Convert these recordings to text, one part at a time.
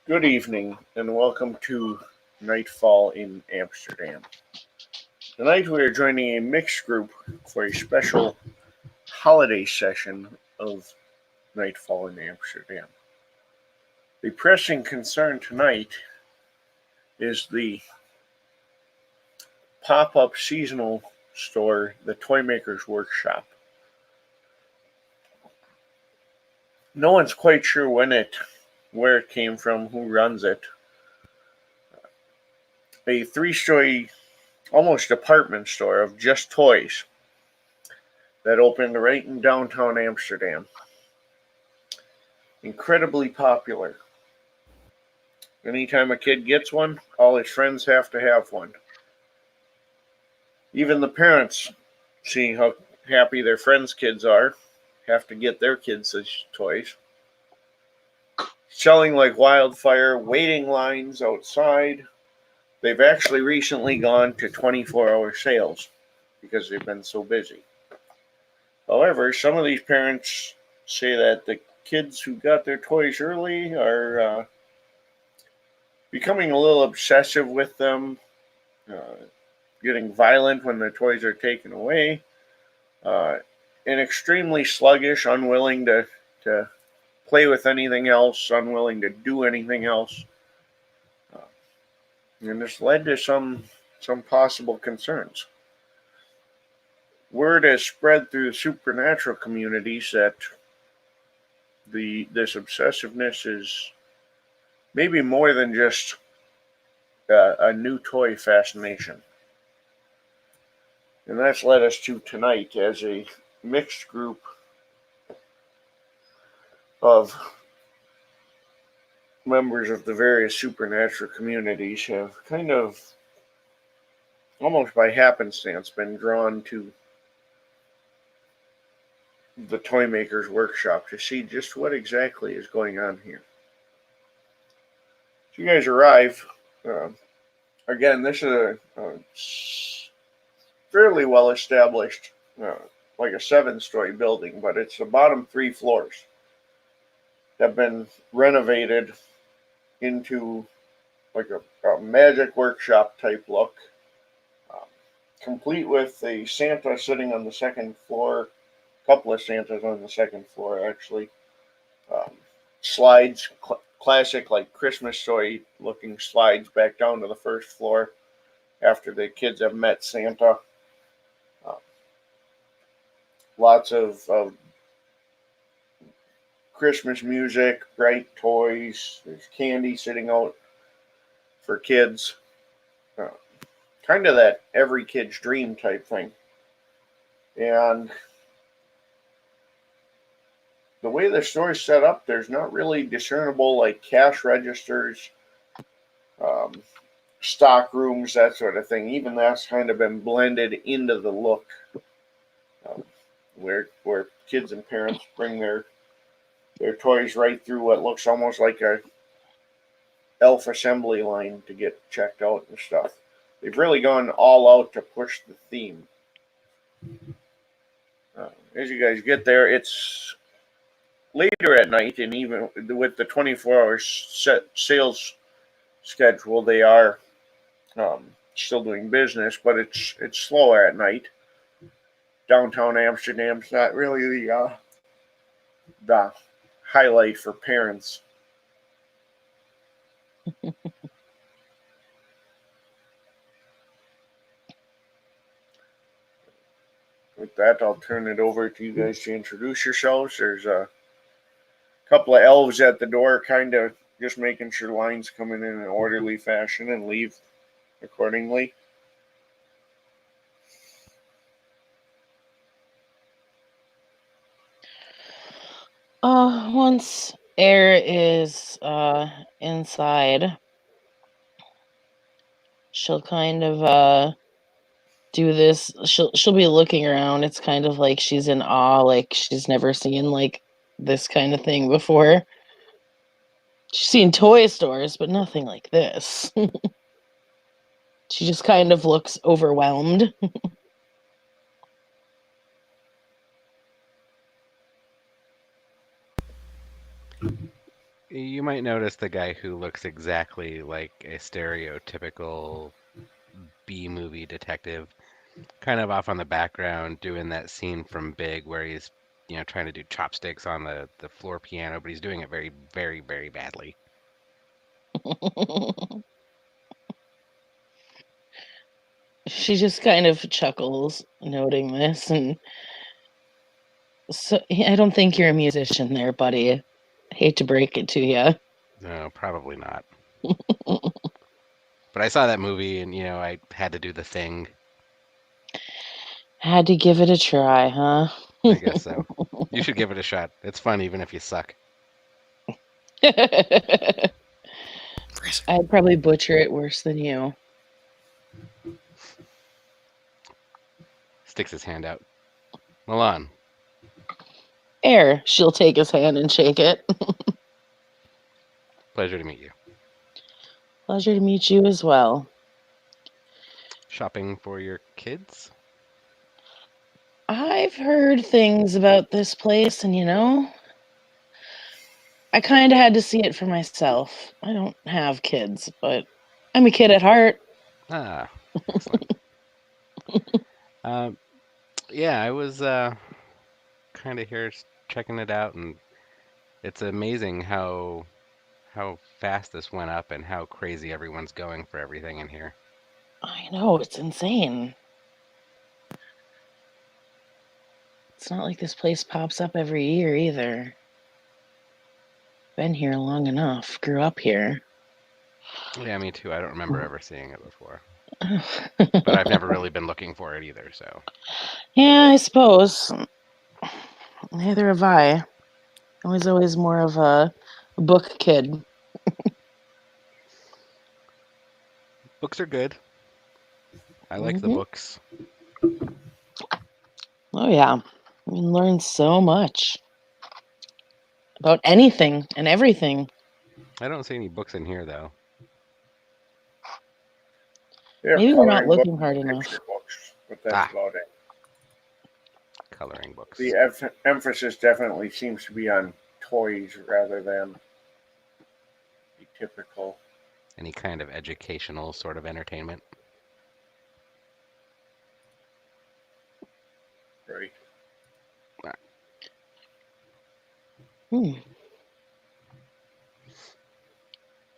Good evening, and welcome to Nightfall in Amsterdam. Tonight we are joining a mixed group for a special holiday session of Nightfall in Amsterdam. The pressing concern tonight is the pop up seasonal store, the Toymaker's Workshop. No one's quite sure where it came from, who runs it. A three-story, almost department store of just toys that opened right in downtown Amsterdam. Incredibly popular. Anytime a kid gets one, all his friends have to have one. Even the parents, seeing how happy their friends' kids are, have to get their kids such toys. Selling like wildfire, waiting lines outside. They've actually recently gone to 24-hour sales because they've been so busy. However, some of these parents say that the kids who got their toys early are becoming a little obsessive with them, getting violent when their toys are taken away, uh, and extremely sluggish, unwilling to play with anything else, unwilling to do anything else. Uh, and this led to some possible concerns. Word has spread through the supernatural communities that this obsessiveness is maybe more than just a new toy fascination. And that's led us to tonight as a mixed group of members of the various supernatural communities have kind of, almost by happenstance, been drawn to the Toymaker's Workshop to see just what exactly is going on here. So you guys arrive. Again, this is a fairly well established, like a 7-story building, but it's the bottom 3 floors have been renovated into like a magic workshop type look, um, complete with a Santa sitting on the second floor, a couple of Santas on the second floor actually, um, slides, classic like Christmas story looking slides back down to the first floor after the kids have met Santa. Uh, Lots of Christmas music, bright toys. There's candy sitting out for kids. Uh, Kind of that every kid's dream type thing. And the way the store's set up, there's not really discernible like cash registers, um, stock rooms, that sort of thing. Even that's kind of been blended into the look, um, where kids and parents bring their toys right through what looks almost like a elf assembly line to get checked out and stuff. They've really gone all out to push the theme. As you guys get there, it's later at night, and even with the 24-hour set sales schedule, they are still doing business, but it's slower at night. Downtown Amsterdam's not really the highlight for parents. With that, I'll turn it over to you guys to introduce yourselves. There's a couple of elves at the door, kind of just making sure lines come in an orderly fashion and leave accordingly. Once air is inside, she'll kind of do this. She'll be looking around. It's kind of like she's in awe, like she's never seen like this kind of thing before. She's seen toy stores, but nothing like this. She just kind of looks overwhelmed. You might notice the guy who looks exactly like a stereotypical B movie detective, kind of off on the background, doing that scene from Big where he's, trying to do chopsticks on the floor piano, but he's doing it very, very, very badly. She just kind of chuckles, noting this, and so I don't think you're a musician there, buddy. I hate to break it to you. No, probably not. But I saw that movie and, I had to do the thing. Had to give it a try, huh? I guess so. You should give it a shot. It's fun even if you suck. I'd probably butcher it worse than you. Sticks his hand out. Milan. Air, she'll take his hand and shake it. Pleasure to meet you. Pleasure to meet you as well. Shopping for your kids? I've heard things about this place, and I kind of had to see it for myself. I don't have kids, but I'm a kid at heart. Ah, excellent. Yeah, I was kind of here checking it out, and it's amazing how fast this went up and how crazy everyone's going for everything in here. I know, it's insane. It's not like this place pops up every year either. Been here long enough, grew up here. Yeah, me too. I don't remember ever seeing it before. But I've never really been looking for it either, so. Yeah, I suppose. Neither have I. I was always more of a book kid. Books are good. I like the books. Oh, yeah. I mean, learn so much about anything and everything. I don't see any books in here, though. Maybe we're not coloring looking books, hard picture enough. books, but that's about it. Coloring books. The emphasis definitely seems to be on toys rather than the typical. Any kind of educational sort of entertainment. Right.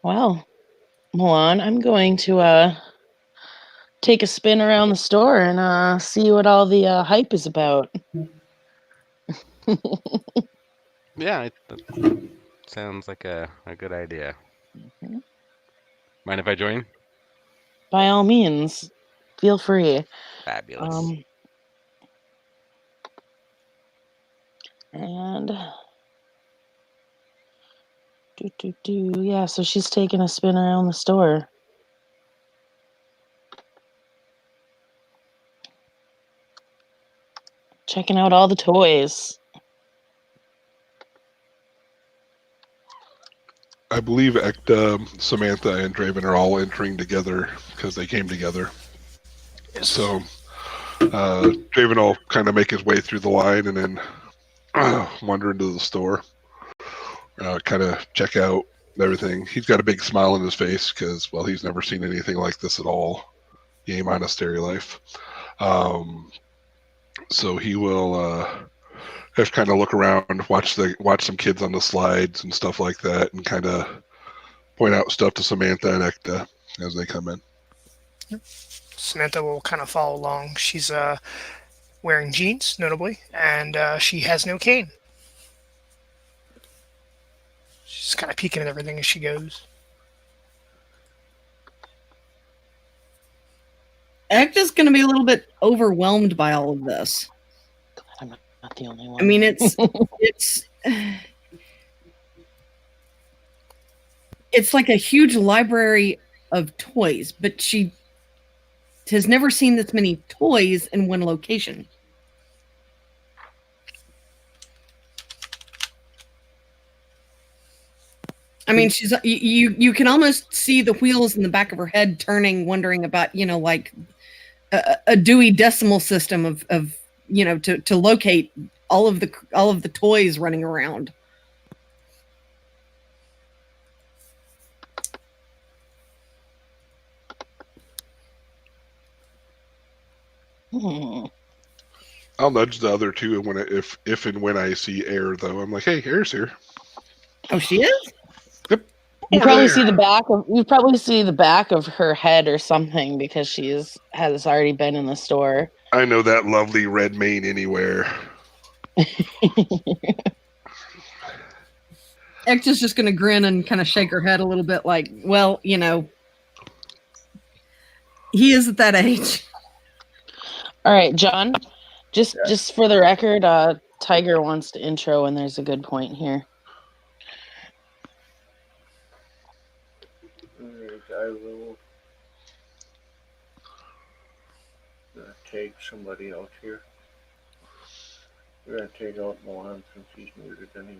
Well, Milan, I'm going to take a spin around the store and see what all the hype is about. Yeah, that sounds like a good idea. Mind if I join? By all means, feel free. Fabulous. And yeah, so she's taking a spin around the store. Checking out all the toys. I believe Ekta, Samantha, and Draven are all entering together because they came together. So Draven will kind of make his way through the line and then wander into the store, kind of check out everything. He's got a big smile on his face because, well, he's never seen anything like this at all. Game Monastery life. So he will just kind of look around, watch some kids on the slides and stuff like that, and kind of point out stuff to Samantha and Ekta as they come in. Samantha will kind of follow along. She's wearing jeans, notably, and she has no cane. She's kind of peeking at everything as she goes. Ekta's going to be a little bit overwhelmed by all of this. I'm not the only one. I mean, it's like a huge library of toys, but she has never seen this many toys in one location. I mean, she's you can almost see the wheels in the back of her head turning, wondering about, like a Dewey Decimal System of to locate all of the toys running around. I'll nudge the other two when if and when I see Air though. I'm like, hey, Air's here. Oh, she is? You Over probably there. see the back of her head or something because has already been in the store. I know that lovely red mane anywhere. X is just going to grin and kind of shake her head a little bit like, well, he is at that age. All right, John, just for the record, Tiger wants to intro and there's a good point here. Alright, I will take somebody out here. We're going to take out Milan since he's muted anyway.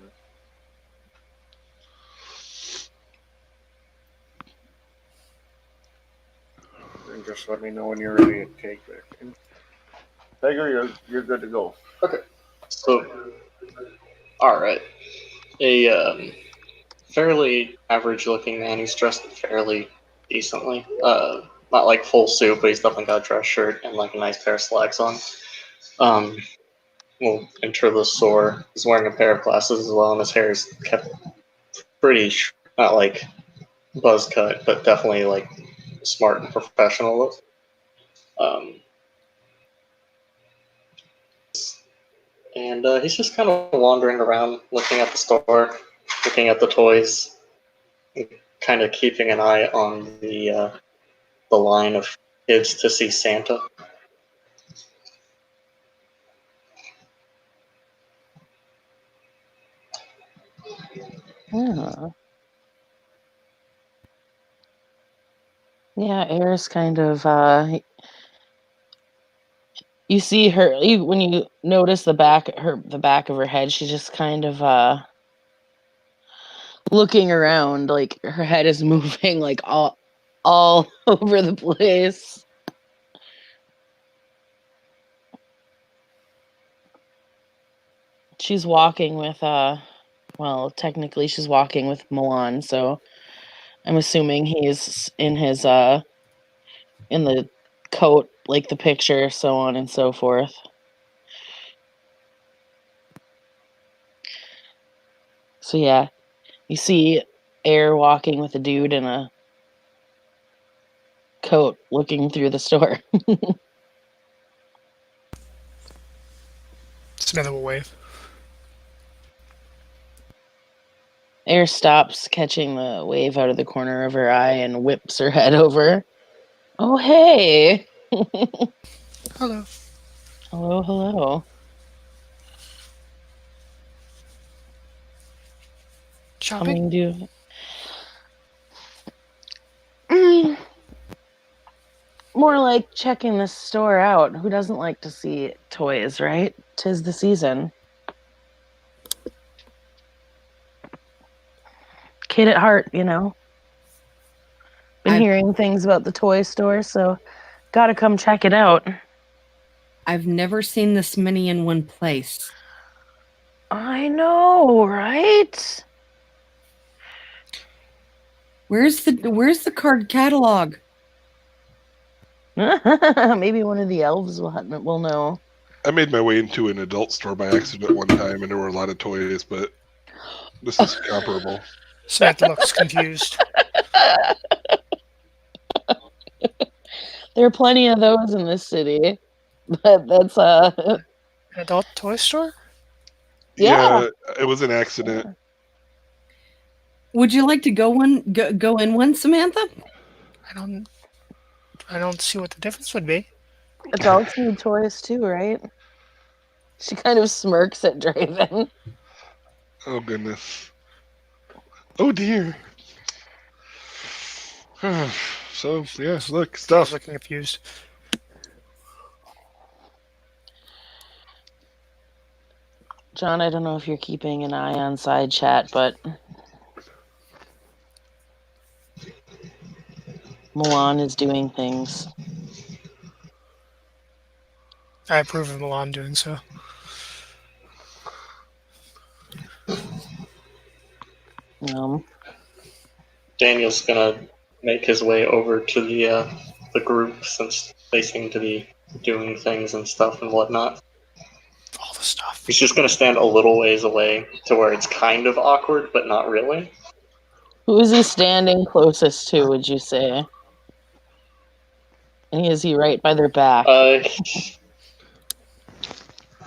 And just let me know when you're ready to take back in. Tiger, you're good to go. Okay. So, alright. A fairly average-looking man. He's dressed fairly decently. Not like full suit, but he's definitely got a dress shirt and like a nice pair of slacks on. We'll enter the store. He's wearing a pair of glasses as well, and his hair is kept pretty, not like buzz cut, but definitely like smart and professional look. And he's just kind of wandering around, looking at the store, looking at the toys, and kind of keeping an eye on the line of kids to see Santa. Yeah, Air's kind of you see her when you notice the back of her head, she's just kind of looking around, like her head is moving like all over the place. She's walking with well, technically she's walking with Milan, so I'm assuming he's in his in the coat, like the picture, so on and so forth. So yeah, you see Air walking with a dude in a coat looking through the store. Samantha will wave. Air stops, catching the wave out of the corner of her eye, and whips her head over. Oh, hey! Hello. Hello, hello. Shopping? Coming to... More like checking the store out. Who doesn't like to see toys, right? 'Tis the season. Kid at heart, Been hearing things about the toy store, so gotta come check it out. I've never seen this many in one place. I know, right? Where's the card catalog? Maybe one of the elves will know. I made my way into an adult store by accident one time, and there were a lot of toys, but this is comparable. Samantha looks confused. There are plenty of those in this city, but that's An adult toy store? Yeah. It was an accident. Would you like to go in one, Samantha? I don't see what the difference would be. Adults need toys too, right? She kind of smirks at Draven. Oh goodness. Oh dear. So yeah, look, She's stuff. looking confused. John, I don't know if you're keeping an eye on side chat, but Milan is doing things. I approve of Milan doing so. Daniel's gonna make his way over to the group since they seem to be doing things and stuff and whatnot. All the stuff. He's just gonna stand a little ways away to where it's kind of awkward, but not really. Who is he standing closest to, would you say? And is he right by their back?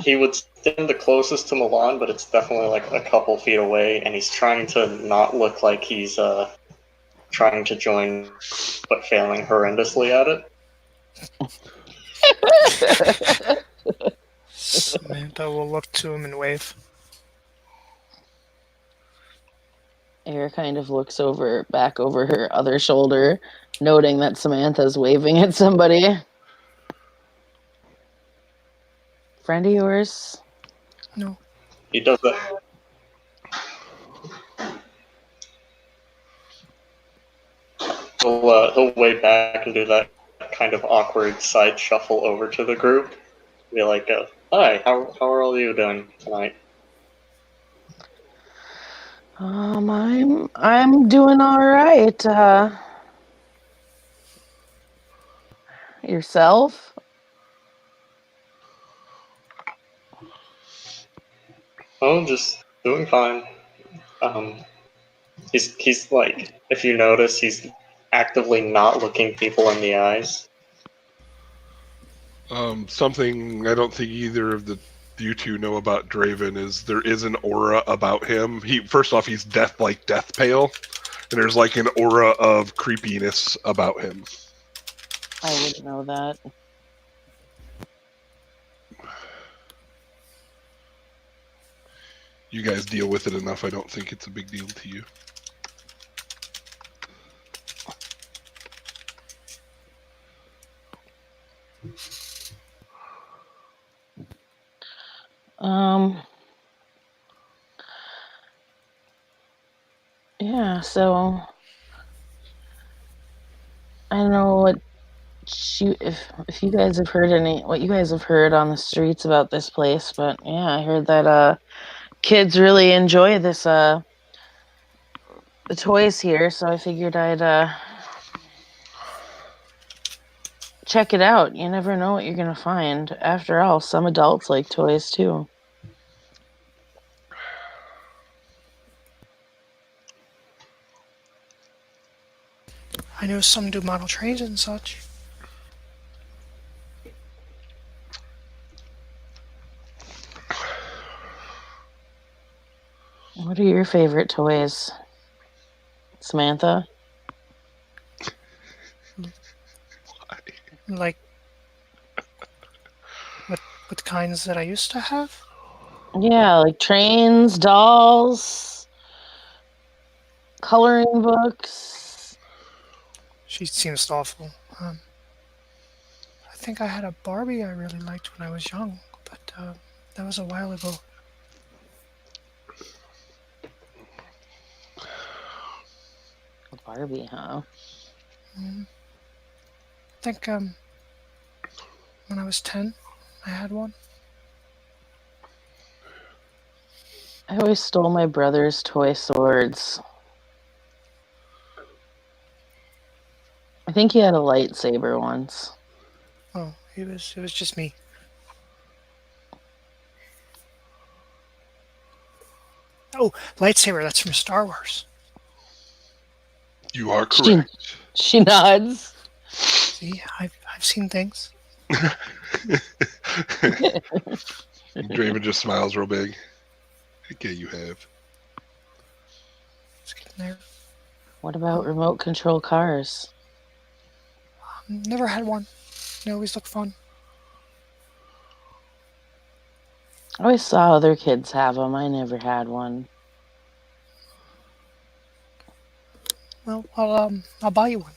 He would stand the closest to Milan, but it's definitely like a couple feet away, and he's trying to not look like he's trying to join, but failing horrendously at it. Samantha will look to him and wave. Air kind of looks back over her other shoulder, noting that Samantha's waving at somebody. Friend of yours? No. He does that. He'll wave back and do that kind of awkward side shuffle over to the group. Be like, "Hi, how are all you doing tonight?" I'm doing all right. Yourself? Oh, just doing fine. He's like, if you notice, he's actively not looking people in the eyes. Something I don't think either of you two know about Draven is there is an aura about him. First off, he's death pale, and there's like an aura of creepiness about him. I wouldn't know that. You guys deal with it enough. I don't think it's a big deal to you. Yeah, so I don't know what if you guys have heard what you guys have heard on the streets about this place, but yeah, I heard that kids really enjoy this the toys here, so I figured I'd check it out. You never know what you're gonna find. After all, some adults like toys too. I know some do model trains and such. What are your favorite toys, Samantha? Like what kinds that I used to have? Yeah, like trains, dolls, coloring books. She seems thoughtful. I think I had a Barbie I really liked when I was young, but that was a while ago. Barbie, huh? I think when I was 10, I had one. I always stole my brother's toy swords. I think he had a lightsaber once. Oh, it was just me. Oh, lightsaber, that's from Star Wars. You are correct. She nods. See, I've seen things. Draven just smiles real big. Okay, you have. It's getting there. What about remote control cars? Never had one. They always look fun. I always saw other kids have them. I never had one. Well, I'll buy you one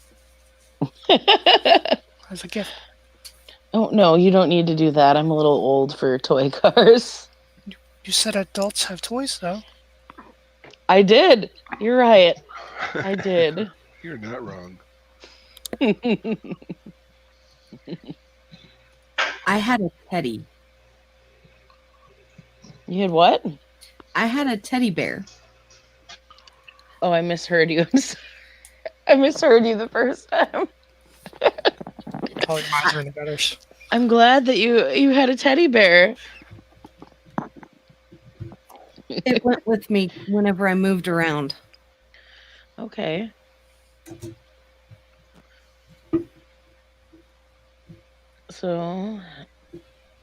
as a gift. Oh, no, you don't need to do that. I'm a little old for toy cars. You said adults have toys, though. I did. You're right. I did. You're not wrong. I had a teddy. You had what? I had a teddy bear. Oh, I misheard you. I misheard you the first time. Probably mine are in the gutters. I'm glad that you had a teddy bear. It went with me whenever I moved around. Okay. So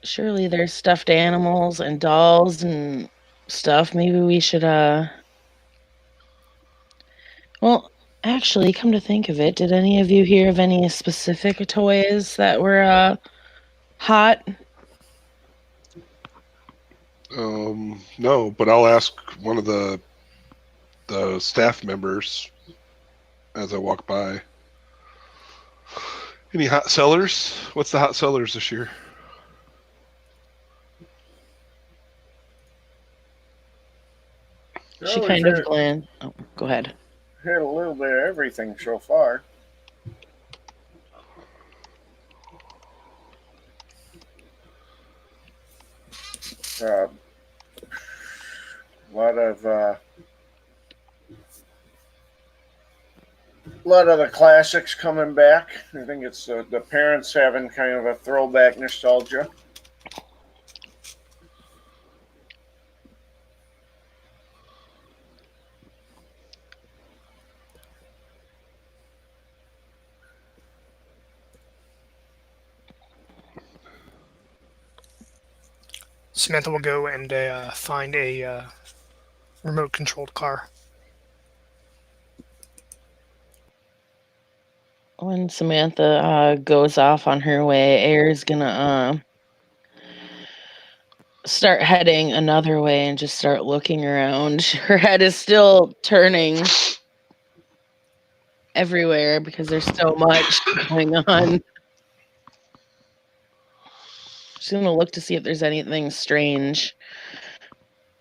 surely there's stuffed animals and dolls and stuff. Maybe we should well, actually, come to think of it, did any of you hear of any specific toys that were hot? No, but I'll ask one of the staff members as I walk by. Any hot sellers? What's the hot sellers this year? She Well, kind of glanced. Oh, go ahead. Had a little bit of everything so far. A lot of the classics coming back. I think it's the parents having kind of a throwback nostalgia. Samantha will go and find a remote-controlled car. When Samantha goes off on her way, Air's gonna start heading another way and just start looking around. Her head is still turning everywhere because there's so much going on. She's gonna look to see if there's anything strange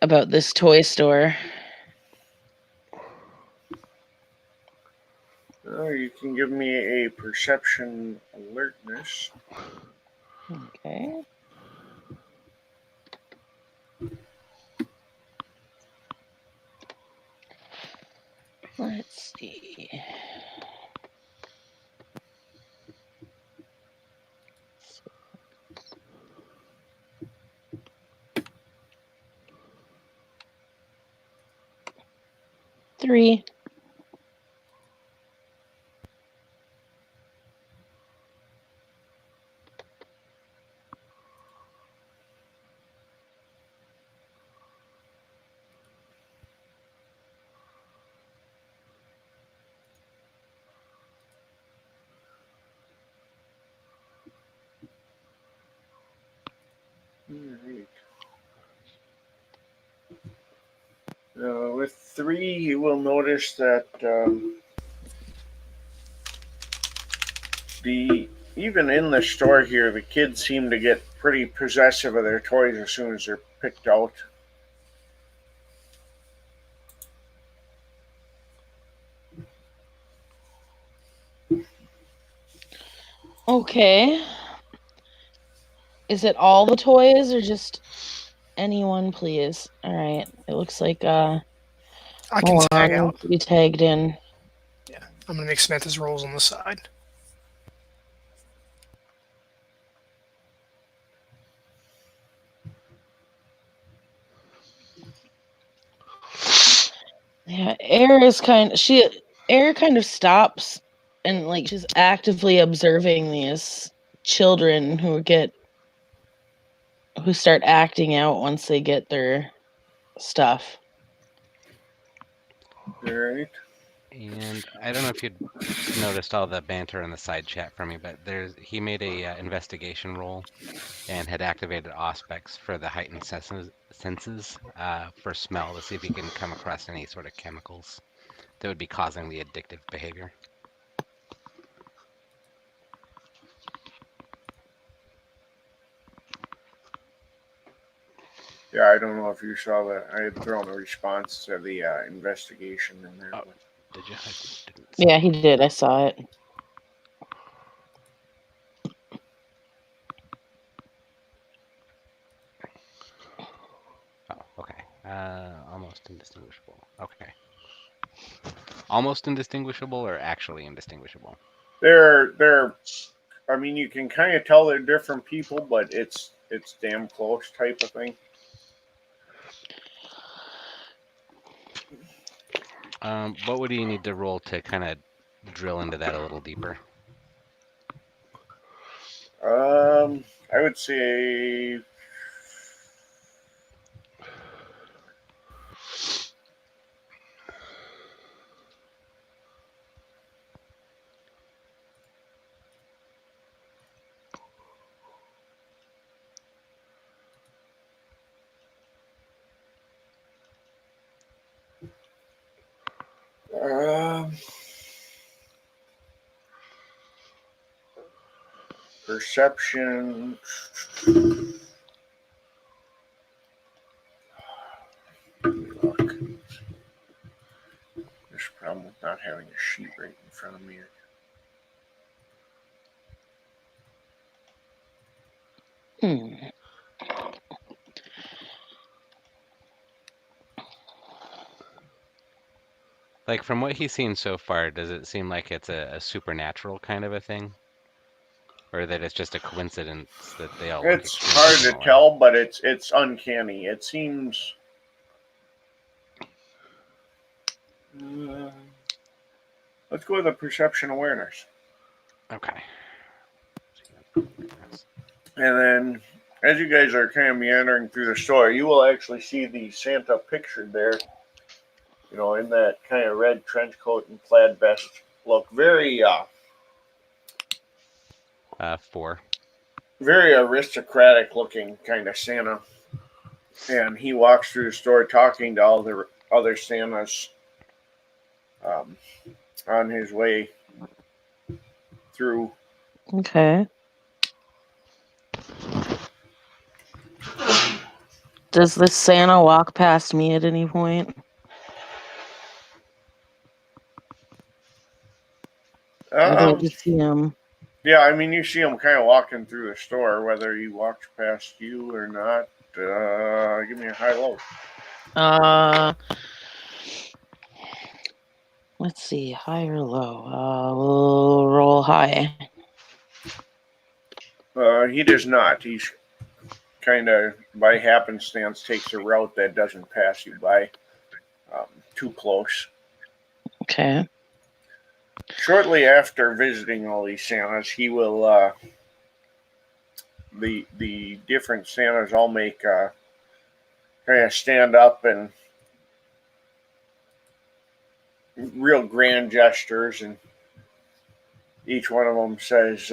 about this toy store. You can give me a perception alertness. Okay. Let's see. Three. Alright. With 3, you will notice that even in the store here, the kids seem to get pretty possessive of their toys as soon as they're picked out. Okay. Is it all the toys or just anyone, please? All right. It looks like I can tag out. You tagged in. Yeah, I'm gonna make Samantha's rolls on the side. Yeah, Air kind of stops and like she's actively observing these children who start acting out once they get their stuff. Alright. And I don't know if you'd noticed all the banter in the side chat for me, but he made a investigation roll and had activated Auspex for the heightened senses for smell to see if he can come across any sort of chemicals that would be causing the addictive behavior. Yeah, I don't know if you saw that. I had thrown a response to the investigation in there. Oh. Did you? Yeah, he did. I saw it. Oh, okay. Almost indistinguishable. Okay. Almost indistinguishable or actually indistinguishable? They're I mean, you can kind of tell they're different people, but it's damn close type of thing. What would you need to roll to kind of drill into that a little deeper? I would say perception. Look. There's a problem with not having a sheet right in front of me. Like from what he's seen so far, does it seem like it's a supernatural kind of a thing? Or that it's just a coincidence that they all look It's extremely hard to similar? tell, but it's uncanny. It seems. Let's go with the perception awareness. Okay. And then, as you guys are kind of meandering through the store, you will actually see the Santa pictured there. You know, in that kind of red trench coat and plaid vest look. Very, 4. very aristocratic looking kind of Santa. And he walks through the store talking to all the other Santas on his way through. Okay. Does this Santa walk past me at any point? Or do I just see him? Yeah, I mean, you see him kind of walking through the store, whether he walks past you or not. Give me a high-low. Let's see, high or low? We'll roll high. He does not. He's kind of, by happenstance, takes a route that doesn't pass you by too close. Okay. Shortly after visiting all these Santas, he will, the different Santas all make kind of stand up and real grand gestures, and each one of them says,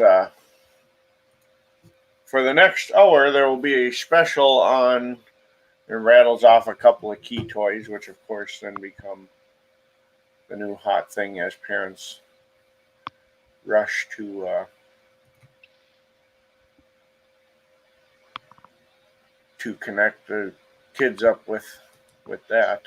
for the next hour, there will be a special on, and rattles off a couple of key toys, which of course then become the new hot thing as parents rush to connect the kids up with that.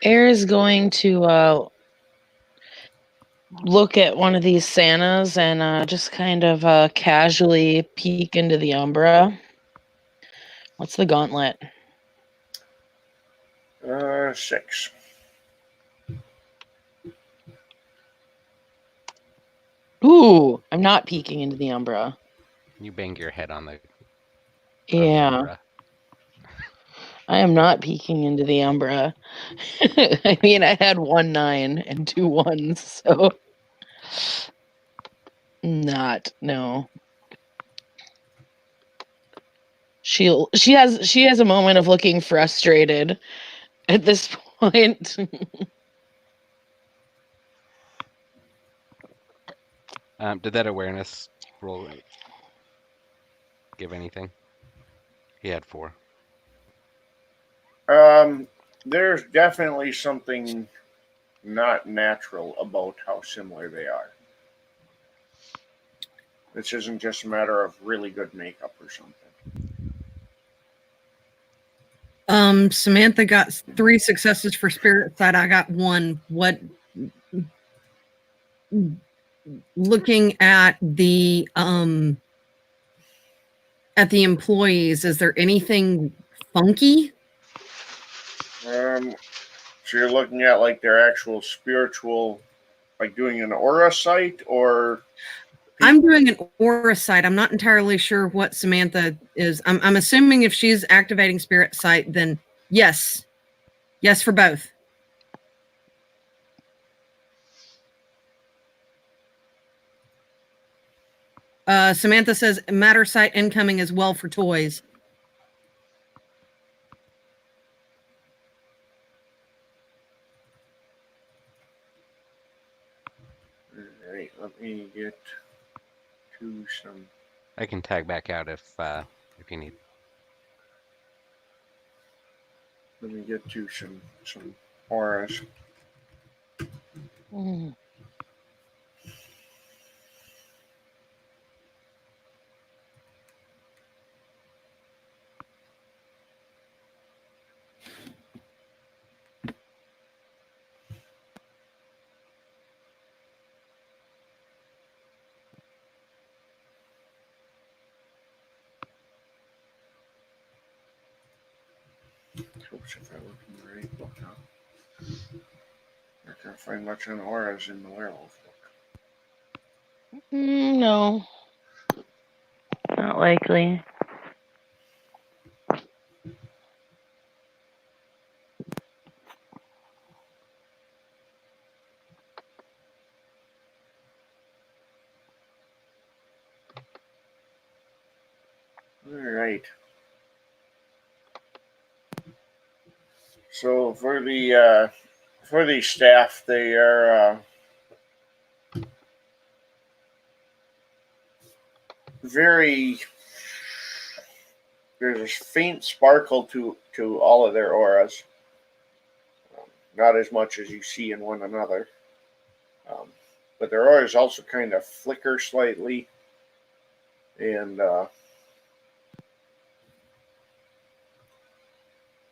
Air is going to look at one of these Santas and just kind of casually peek into the Umbra. What's the gauntlet? 6. Ooh, I'm not peeking into the Umbra. You bang your head on the Yeah. Umbra. I am not peeking into the Umbra. I mean, I had 1 9 and 2 1s, so no. She has a moment of looking frustrated at this point. Did that awareness roll give anything? He had 4. There's definitely something not natural about how similar they are. This isn't just a matter of really good makeup or something. Samantha got 3 successes for spirit side. I got 1. What? Looking at the employees, is there anything funky? So you're looking at like their actual spiritual, like doing an aura site, or I'm doing an aura site. I'm not entirely sure what Samantha is. I'm assuming if she's activating spirit site, then yes. Yes for both. Samantha says matter site incoming as well for toys. all right, let me get to some. I can tag back out if you need. Let me get to some auras. Mm. Oops, if I look in the right book now. I can't find much on auras in the werewolf book. No, not likely. All right. So for the staff, they are very. There's a faint sparkle to all of their auras. Not as much as you see in one another. But their auras also kind of flicker slightly, and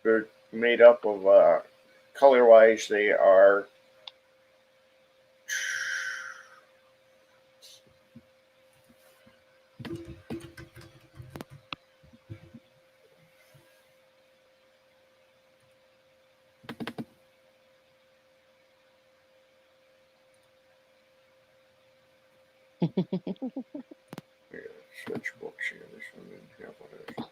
they're made up of color-wise. They are switch books here. This one didn't have what I was looking for.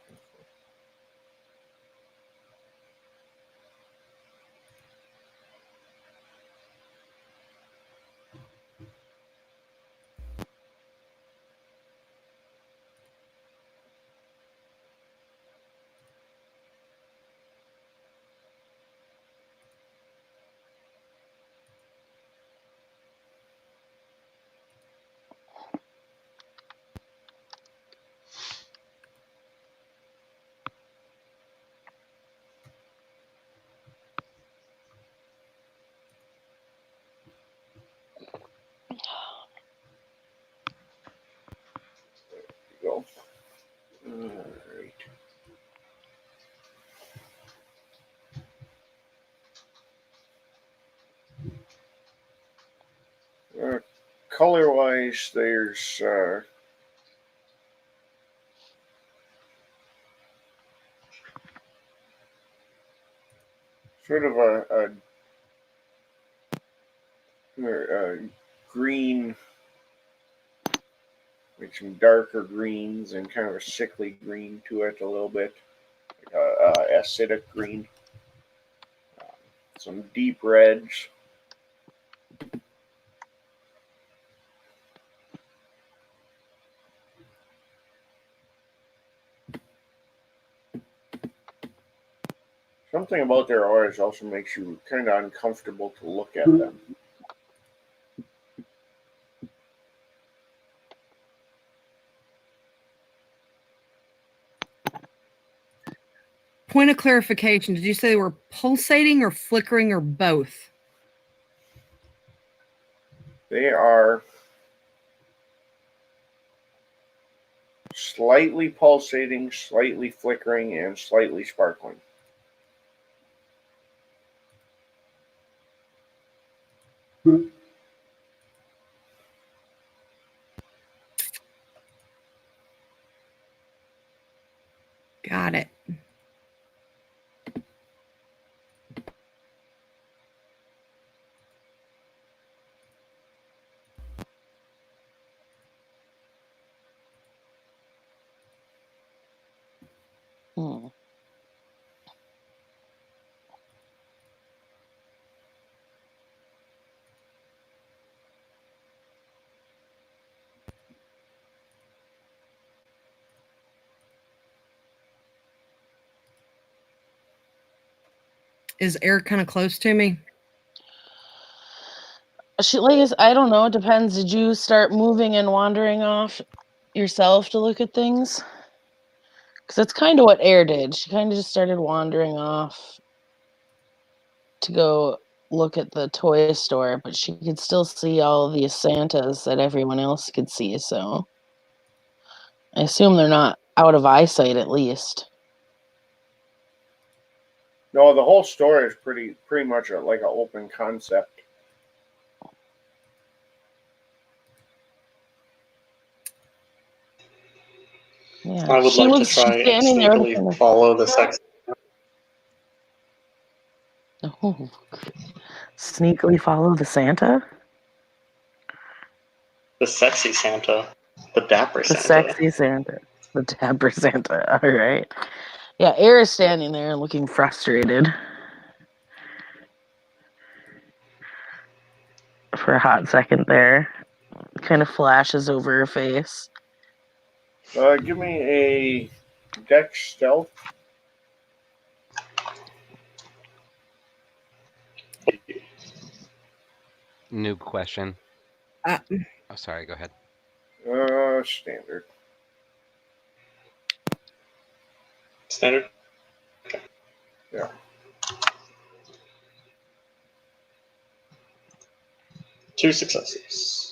Go. All right. Color-wise, there's sort of a green, like some darker greens and kind of a sickly green to it a little bit, like acidic green. Some deep reds. Something about their auras also makes you kind of uncomfortable to look at them. Point of clarification, did you say they were pulsating or flickering or both? They are slightly pulsating, slightly flickering, and slightly sparkling. Got it. Hmm. Is air kind of close to me? I don't know. It depends. Did you start moving and wandering off yourself to look at things? Because that's kind of what Air did. She kind of just started wandering off to go look at the toy store, but she could still see all the Santas that everyone else could see. So I assume they're not out of eyesight, at least. No, the whole store is pretty much like an open concept. Yeah, I would like to try she's and standing there with sneakily follow the sex. Oh, sneakily follow the Santa? The sexy Santa, the dapper The Santa. sexy Santa. The dapper Santa. All right. Yeah, Air is standing there and looking frustrated for a hot second there. Kind of flashes over her face. Give me a Dex stealth. New question. Uh, Oh, sorry. Go ahead. Standard. Standard. Yeah. Two successes.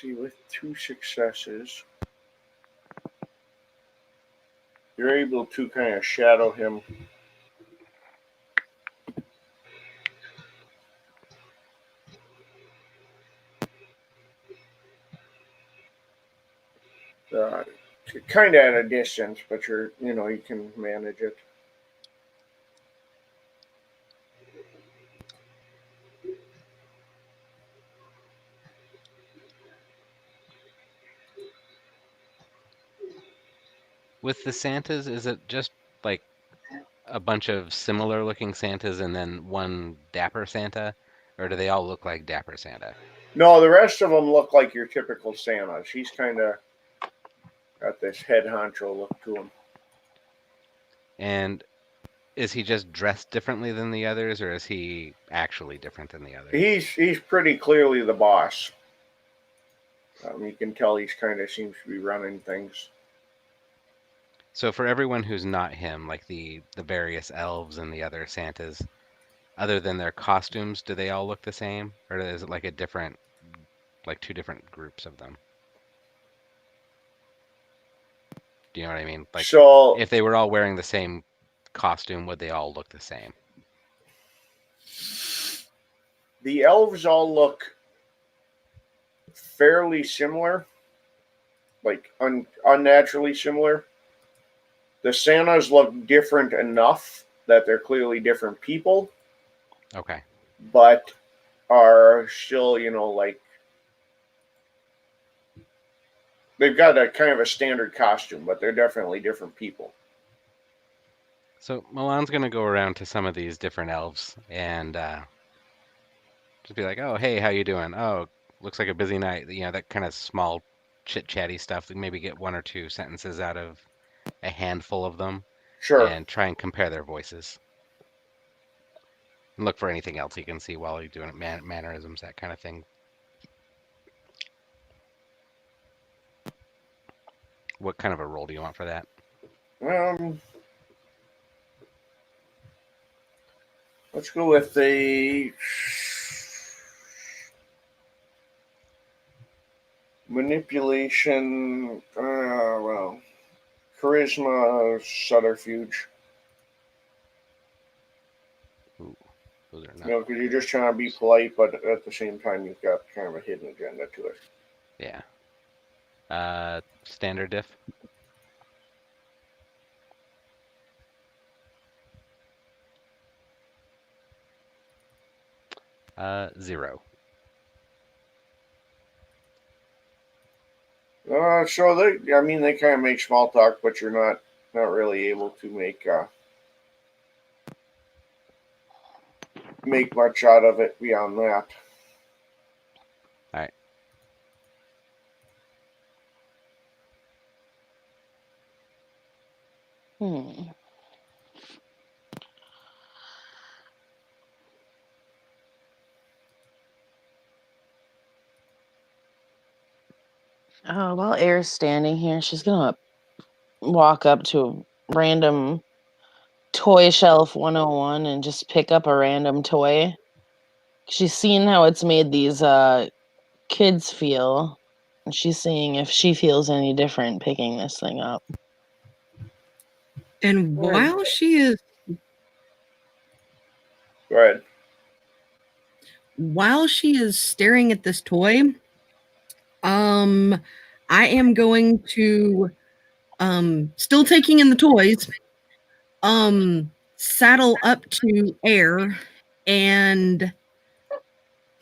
With two successes, you're able to kind of shadow him. Kind of at a distance, but you can manage it. With the Santas, is it just like a bunch of similar looking Santas and then one dapper Santa? Or do they all look like dapper Santa? No, the rest of them look like your typical Santa. She's kind of got this head honcho look to him. And is he just dressed differently than the others, or is he actually different than the others? He's pretty clearly the boss. You can tell he's kind of seems to be running things. So for everyone who's not him, like the various elves and the other Santas, other than their costumes, do they all look the same, or is it like two different groups of them? Do you know what I mean? Like, So if they were all wearing the same costume, would they all look the same? the elves all look fairly similar, like unnaturally similar. The Santas look different enough that they're clearly different people, Okay. but are still, like they've got a kind of a standard costume, but they're definitely different people. So Milan's gonna go around to some of these different elves and just be like, "Oh, hey, how you doing? Oh, looks like a busy night." You know, that kind of small, chit-chatty stuff. Maybe get one or two sentences out of a handful of them, Sure. and try and compare their voices. And look for anything else you can see while you're doing it, mannerisms, that kind of thing. What kind of a role do you want for that? Let's go with the manipulation. charisma, subterfuge. Ooh, those are You not. know, because you're just trying to be polite, but at the same time, you've got kind of a hidden agenda to it. Yeah. Standard diff. Zero. So they kind of make small talk, but you're not really able to make much out of it beyond that. All right. Hmm. While Air's standing here, she's gonna walk up to a random toy shelf 101 and just pick up a random toy. She's seen how it's made these kids feel, and she's seeing if she feels any different picking this thing up. And while she is Go ahead. while she is staring at this toy, I am going to still taking in the toys, saddle up to Air, and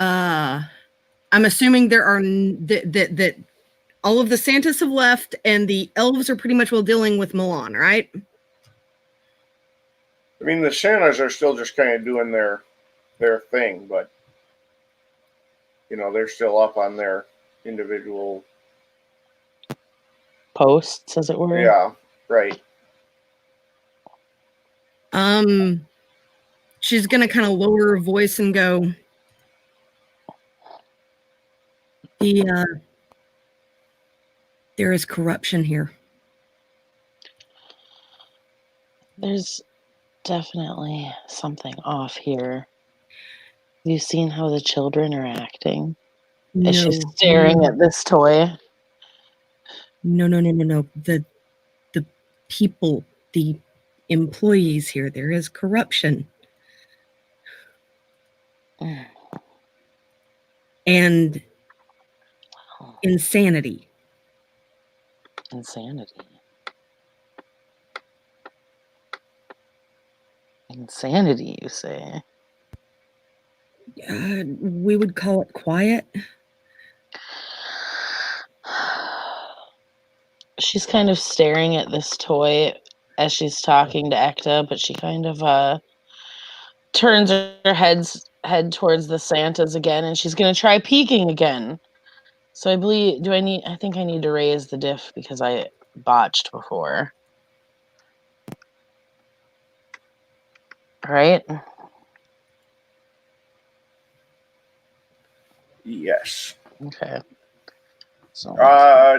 I'm assuming there are that all of the Santas have left and the elves are pretty much well dealing with Milan, right? I mean, the Santas are still just kind of doing their thing, but you know they're still up on their individual. Posts, as it were. Yeah, right. She's gonna kind of lower her voice and go, there is corruption here. There's definitely something off here. Have you seen how the children are acting? As she's staring at this toy? No. The people, the employees here, there is corruption. And insanity. Insanity. Insanity, you say? We would call it quiet. She's kind of staring at this toy as she's talking to Ekta, but she kind of turns her head towards the Santas again, and she's gonna try peeking again. So I think I need to raise the diff because I botched before. Right? Yes. Okay. So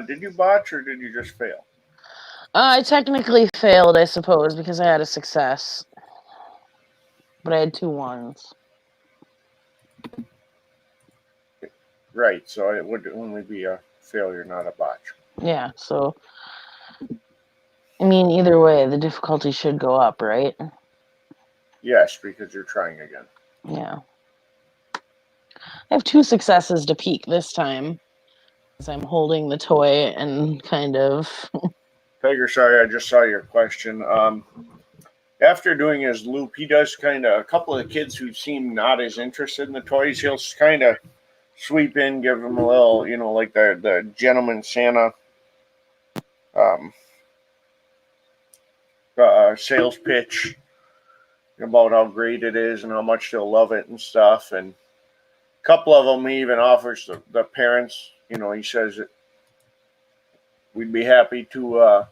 did you botch or did you just fail? I technically failed, I suppose, because I had a success. But I had 2 ones. Right, so it would only be a failure, not a botch. Yeah, so I mean, either way, the difficulty should go up, right? Yes, because you're trying again. Yeah. I have 2 successes to peak this time, as I'm holding the toy and kind of... Tiger, sorry, I just saw your question. After doing his loop, he does kind of, a couple of kids who seem not as interested in the toys, he'll kind of sweep in, give them a little, you know, like the gentleman Santa sales pitch about how great it is and how much they'll love it and stuff. And a couple of them he even offers the parents, you know, he says that we'd be happy to,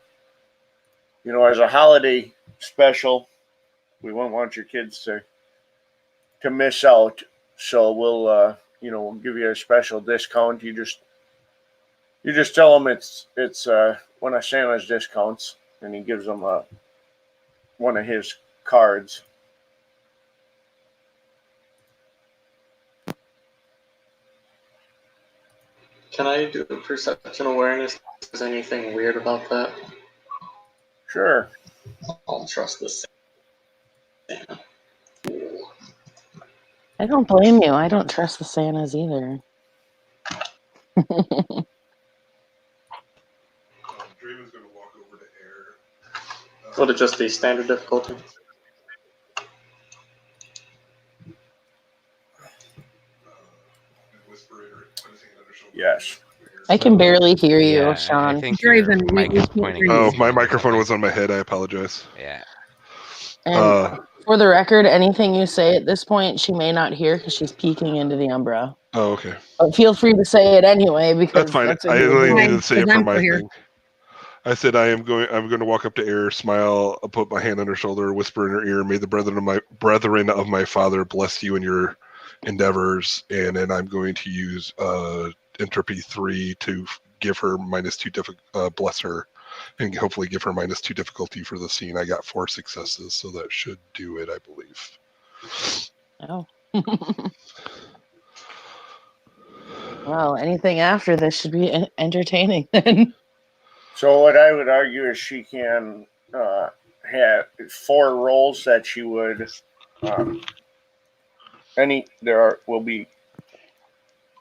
you know, as a holiday special, we won't want your kids to miss out. So we'll, you know, we'll give you a special discount. You just tell them it's one of Santa's discounts, and he gives them one of his cards. Can I do a perception awareness? Is anything weird about that? Sure. I'll trust this Santa. I don't blame you. I don't trust the Santas either. Draven's going to walk over to Air. Would it just be standard difficulty? And whisper in or put his hand on her shoulder. Yes. I can barely hear you, Yeah, I Sean. think your Draven, we mic is can't pointing. hear you. Oh, to my you, microphone probably. was on my head. I apologize. Yeah. And for the record, anything you say at this point, she may not hear because she's peeking into the Umbra. Oh, okay. But feel free to say it anyway because That's fine. that's what I you were only doing. needed to say it Because for I'm my still here. thing. I said I'm going to walk up to Air, smile, put my hand on her shoulder, whisper in her ear, "May the brethren of my father bless you in your endeavors." And then I'm going to use entropy 3 to give her -2 bless her, and hopefully give her -2 difficulty for the scene. I got 4 successes, so that should do it, I believe. Oh. Well, anything after this should be entertaining then. So what I would argue is she can have 4 rolls that she would.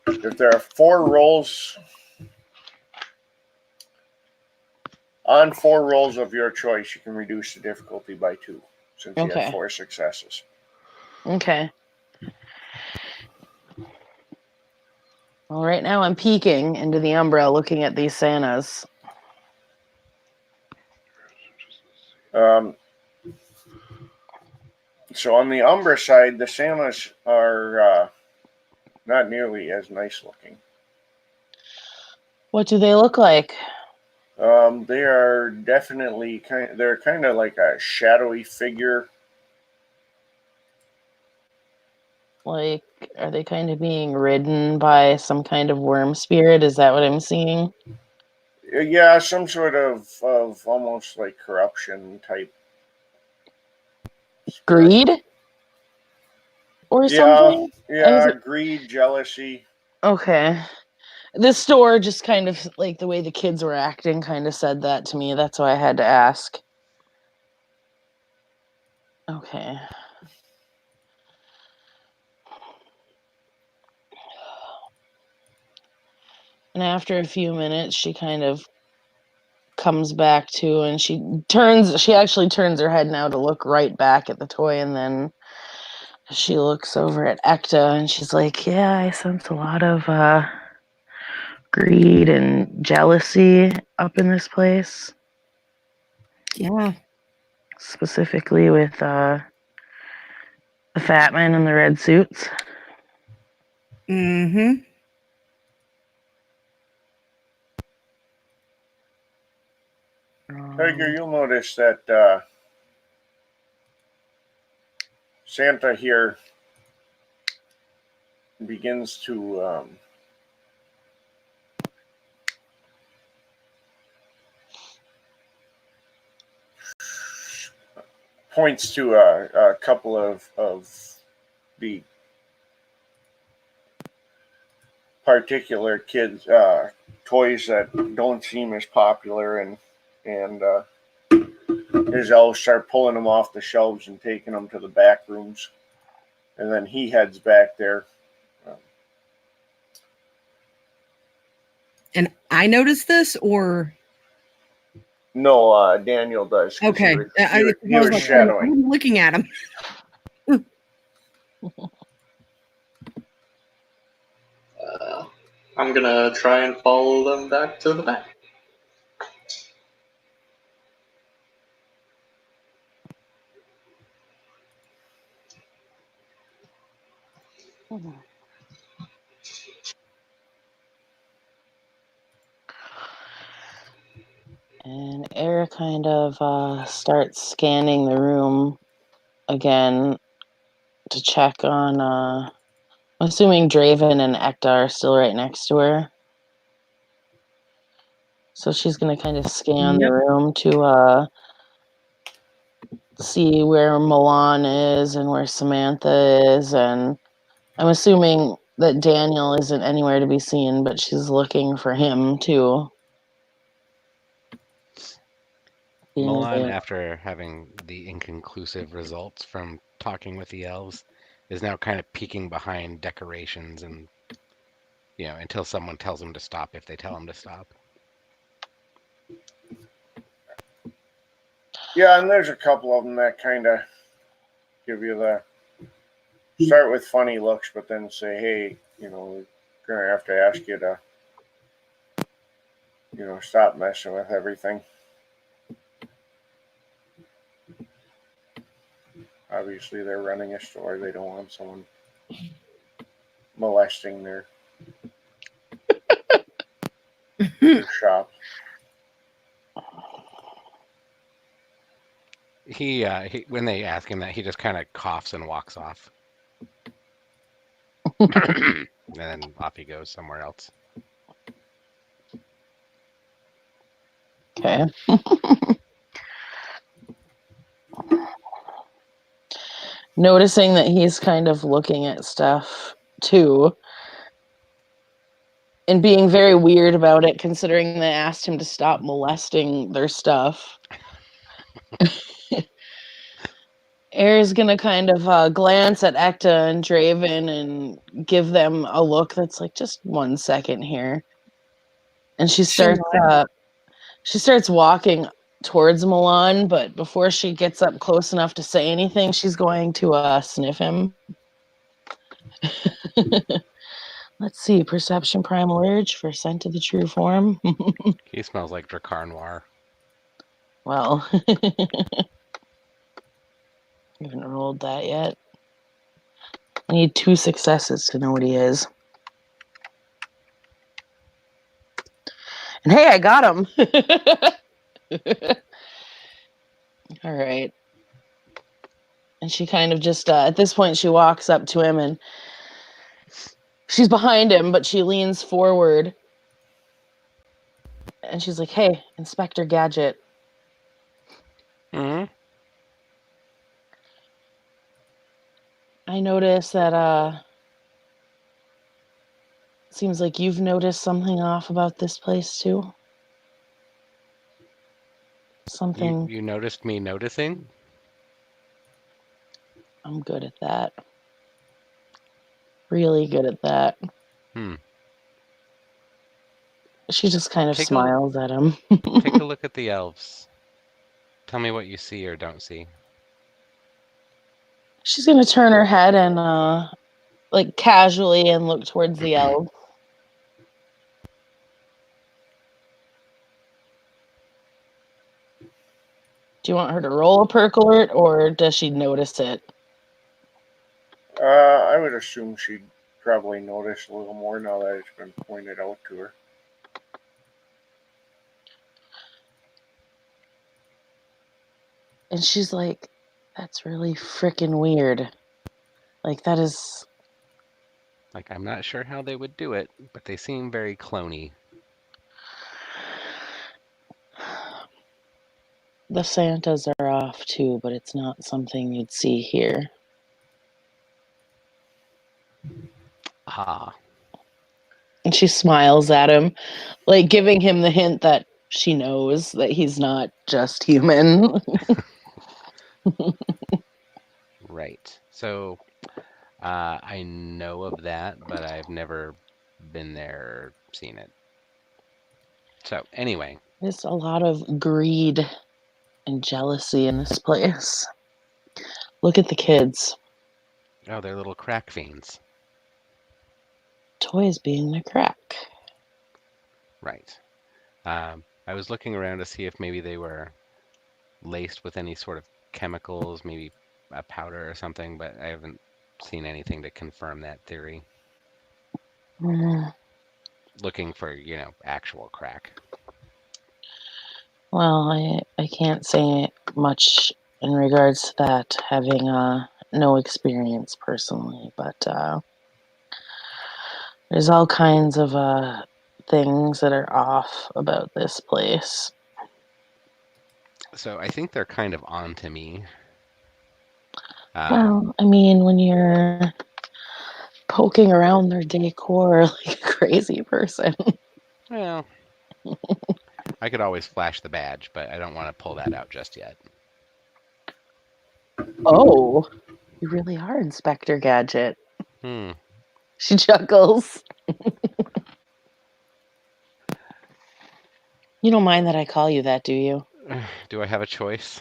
If there are 4 rolls on 4 rolls of your choice, you can reduce the difficulty by 2 since you Okay. have 4 successes. Okay. Well, right now I'm peeking into the Umbra looking at these Santas. So on the Umbra side, the Santas are not nearly as nice looking. What do they look like? They are definitely they're kind of like a shadowy figure. Like, are they kind of being ridden by some kind of worm spirit? Is that what I'm seeing? Yeah, some sort of almost like corruption type spirit. Greed? Or something? Yeah, greed, jealousy. Okay. The store just kind of, like, the way the kids were acting kind of said that to me. That's why I had to ask. Okay. And after a few minutes, she kind of comes back to, and she actually turns her head now to look right back at the toy, and then she looks over at Ekta and she's like, yeah, I sense a lot of greed and jealousy up in this place. Yeah. Specifically with the fat man in the red suits. Mm-hmm. Tiger, you'll notice that Santa here begins to points to a couple of the particular kids toys that don't seem as popular, and his elves start pulling them off the shelves and taking them to the back rooms, and then he heads back there. And I noticed this, or No, Daniel does. okay, He was shadowing. I'm looking at him. I'm gonna try and follow them back to the back. And Eric kind of starts scanning the room again to check on, I'm assuming Draven and Ekta are still right next to her. So she's going to kind of scan the room to see where Milan is and where Samantha is. And I'm assuming that Daniel isn't anywhere to be seen, but she's looking for him too. being Milan, there. after having the inconclusive results from talking with the elves, is now kind of peeking behind decorations and, until someone tells him to stop, if they tell him to stop. Yeah, and there's a couple of them that kind of give you the start with funny looks, but then say, hey, we're gonna have to ask you to, stop messing with everything. Obviously, they're running a store. They don't want someone molesting their shop. He when they ask him that, he just kind of coughs and walks off. And then off he goes somewhere else. Okay. Noticing that he's kind of looking at stuff too, and being very weird about it, considering they asked him to stop molesting their stuff. Air is gonna kind of glance at Ekta and Draven and give them a look that's like, just 1 second here. And she starts walking towards Milan, but before she gets up close enough to say anything, she's going to sniff him. Let's see, perception primal urge for scent of the true form. He smells like Dracar Noir. Well, haven't rolled that yet. I need 2 successes to know what he is. And hey, I got him. All right. And she kind of just, at this point, she walks up to him and she's behind him, but she leans forward. And she's like, hey, Inspector Gadget. Mm-hmm. I noticed that, seems like you've noticed something off about this place, too. Something. You noticed me noticing? I'm good at that. Really good at that. She just kind of smiles at him. Take a look at the elves. Tell me what you see or don't see. She's going to turn her head and, like, casually and look towards the elf. Do you want her to roll a perk alert, or does she notice it? I would assume she'd probably notice a little more now that it's been pointed out to her. And she's like, that's really freaking weird. Like, that is... Like, I'm not sure how they would do it, but they seem very cloney. The Santas are off, too, but it's not something you'd see here. Ah. And she smiles at him, like giving him the hint that she knows that he's not just human. Right. So, I know of that, but I've never been there or seen it. So, anyway. There's a lot of greed and jealousy in this place. Look at the kids. Oh, they're little crack fiends. Toys being the crack. Right. I was looking around to see if maybe they were laced with any sort of chemicals, maybe a powder or something, but I haven't seen anything to confirm that theory. Looking for, actual crack. Well, I can't say much in regards to that, having no experience personally, but there's all kinds of things that are off about this place. So I think they're kind of on to me. Well, I mean, when you're poking around their decor like a crazy person. Well, I could always flash the badge, but I don't want to pull that out just yet. Oh, you really are Inspector Gadget. Hmm. She chuckles. You don't mind that I call you that, do you? Do I have a choice?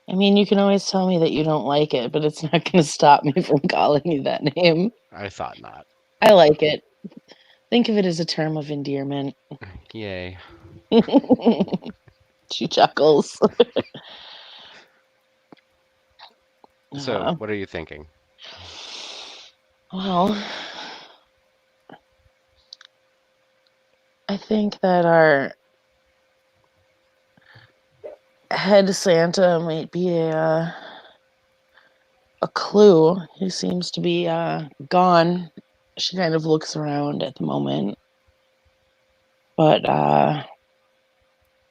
I mean, you can always tell me that you don't like it, but it's not going to stop me from calling you that name. I thought not. I like it. Think of it as a term of endearment. Yay. She chuckles. So, what are you thinking? Well, I think that our head Santa might be a clue. He seems to be gone. She kind of looks around at the moment. But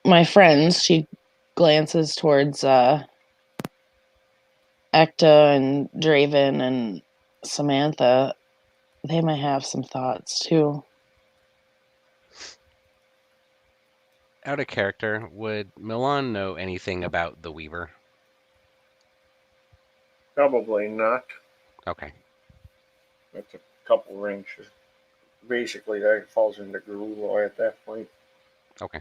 my friends, she glances towards Ekta and Draven and Samantha. They might have some thoughts too. Out of character, would Milan know anything about the Weaver? Probably not. Okay. That's a couple rings. Basically, that falls into Garulu at that point. Okay.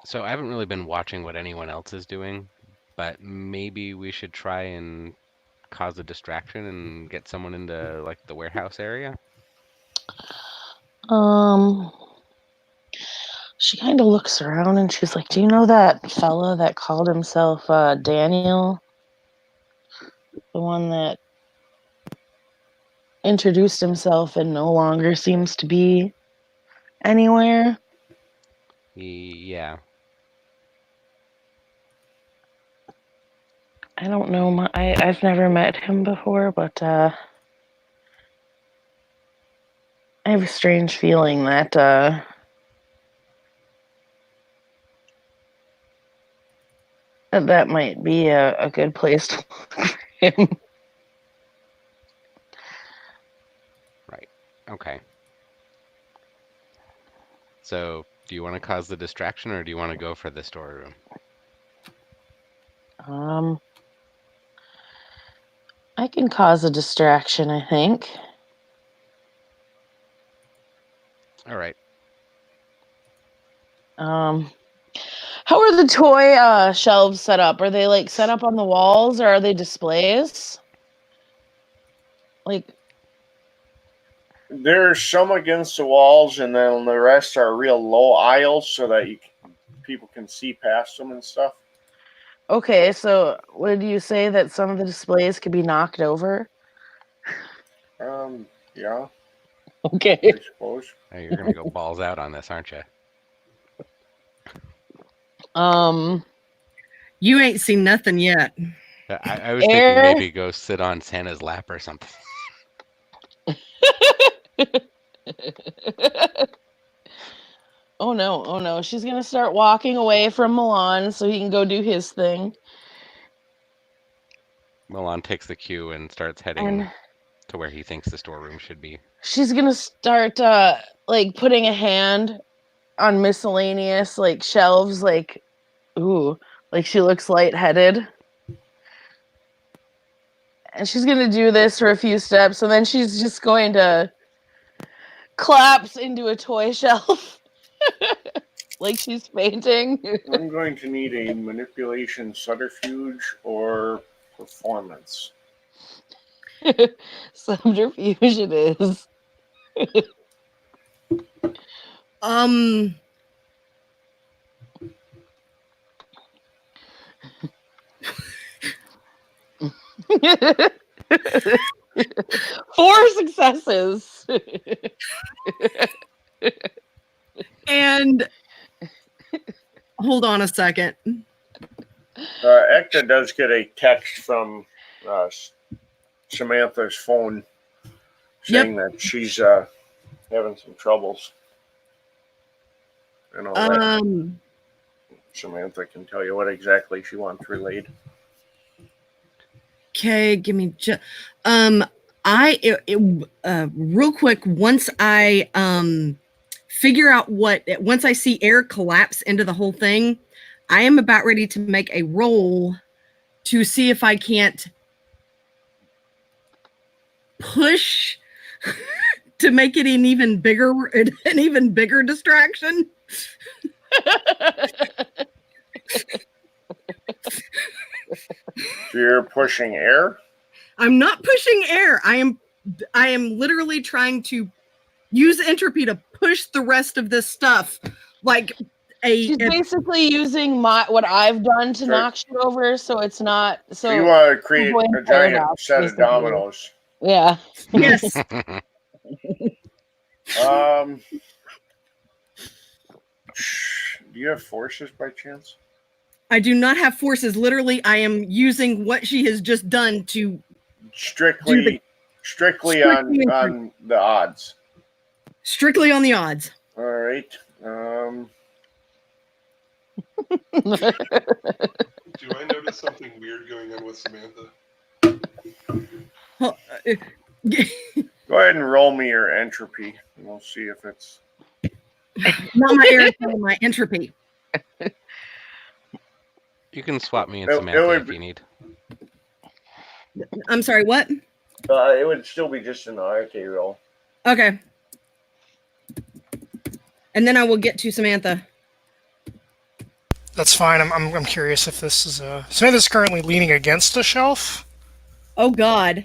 So I haven't really been watching what anyone else is doing, but maybe we should try and cause a distraction and get someone into like the warehouse area. She kind of looks around and she's like, "Do you know that fella that called himself Daniel? The one that introduced himself and no longer seems to be anywhere?" Yeah. I don't know. I've never met him before, but I have a strange feeling that that might be a good place to look for him. Right. Okay. So, do you want to cause the distraction or do you want to go for the storeroom? I can cause a distraction, I think. All right. How are the toy shelves set up? Are they like set up on the walls or are they displays? Like, There's some against the walls, and then the rest are real low aisles so that people can see past them and stuff. okay, so would you say that some of the displays could be knocked over? Yeah, Okay. I suppose. Hey, you're gonna go balls out on this, aren't you? You ain't seen nothing yet. I was thinking maybe go sit on Santa's lap or something. Oh no. She's gonna start walking away from Milan so he can go do his thing. Milan takes the cue and starts heading And to where he thinks the storeroom should be. she's gonna start like putting a hand on miscellaneous like shelves, like, ooh, like she looks lightheaded. And she's gonna do this for a few steps, and then she's just going to collapse into a toy shelf. Like she's fainting. I'm going to need a manipulation subterfuge or performance. Subterfuge it is. Four successes. And hold on a second. Ekta does get a text from Samantha's phone saying that she's having some troubles. And all that. Samantha can tell you what exactly she wants relayed. Okay, give me Real quick, once I figure out once I see air collapse into the whole thing, I am about ready to make a roll to see if I can't push to make it an even bigger distraction. So you're pushing air? I'm not pushing air. I am literally trying to use entropy to push the rest of this stuff. Like She's basically using what I've done to Sure. knock shit over, so it's not So you want to create going a giant paradox, set of basically. dominoes. Yeah. yes. Do you have forces by chance? I do not have forces. Literally, I am using what she has just done to Strictly on the odds. Strictly on the odds. All right. Do I notice something weird going on with Samantha? Go ahead and roll me your entropy, and we'll see if it's. Not my air, my entropy. You can swap me and It Samantha would if be- you need. I'm sorry, what? It would still be just an RK roll. Okay. And then I will get to Samantha. That's fine. I'm curious if this is Samantha's currently leaning against a shelf. Oh God.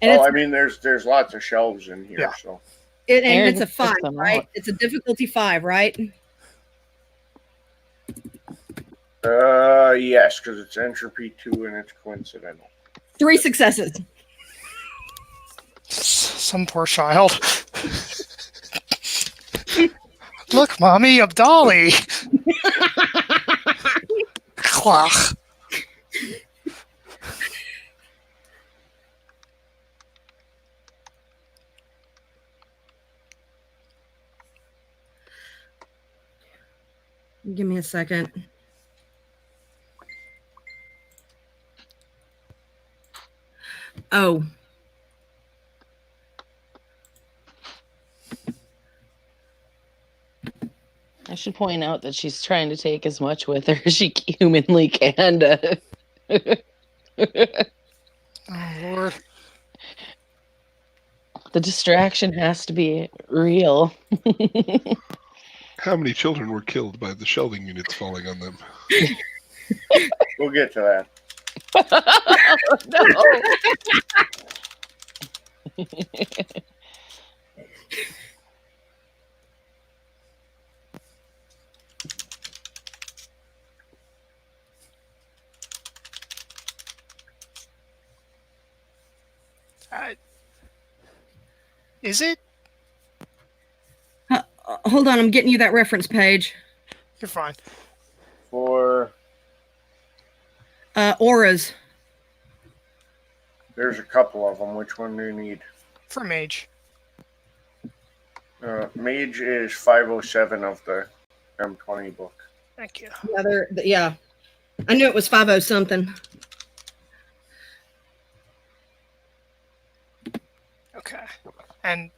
And Oh, it's, I mean, there's lots of shelves in here, Yeah. so. and it's a Just 5, them right? out. It's a difficulty 5, right? Yes, because it's entropy 2 and it's coincidental. 3 successes. Some poor child. Look, mommy, I'm Dolly. Clock. Give me a second. Oh. I should point out that she's trying to take as much with her as she humanly can. Oh, Lord. The distraction has to be real. How many children were killed by the shelving units falling on them? We'll get to that. No. Is it? Hold on, I'm getting you that reference page. You're fine. For Auras. there's a couple of them. Which one do you need? For mage. Mage is 507 of the M20 book. Thank you. Yeah. I knew it was 50 something. Okay. And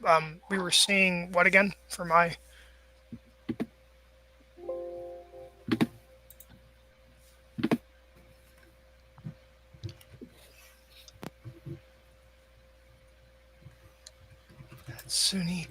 we were seeing what again for my. That's so neat.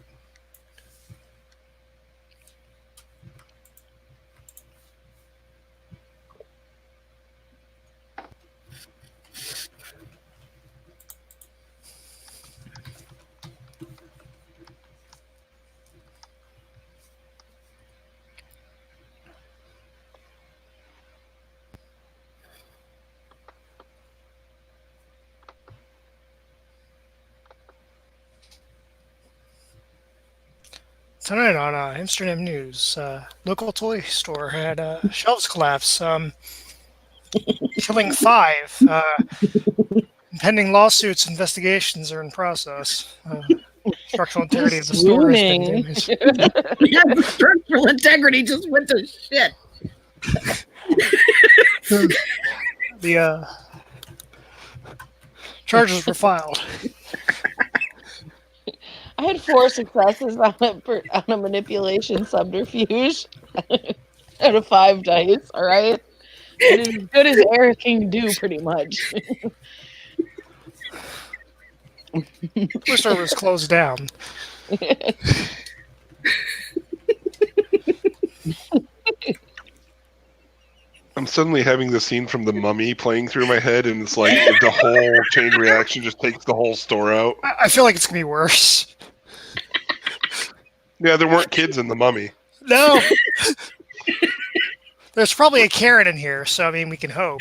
Tonight on Amsterdam News, local toy store had shelves collapse, killing 5. Pending lawsuits, investigations are in process. Structural integrity of the store has been Swooning. damaged. Yeah, the structural integrity just went to shit. The charges were filed. I had 4 successes on a manipulation subterfuge out of 5 dice. All right, I did as good as Eric can do, pretty much. Toy store was closed down. I'm suddenly having the scene from The Mummy playing through my head, and it's like the whole chain reaction just takes the whole store out. I feel like it's gonna be worse. Yeah, there weren't kids in The Mummy. No. There's probably a Karen in here, so I mean, we can hope.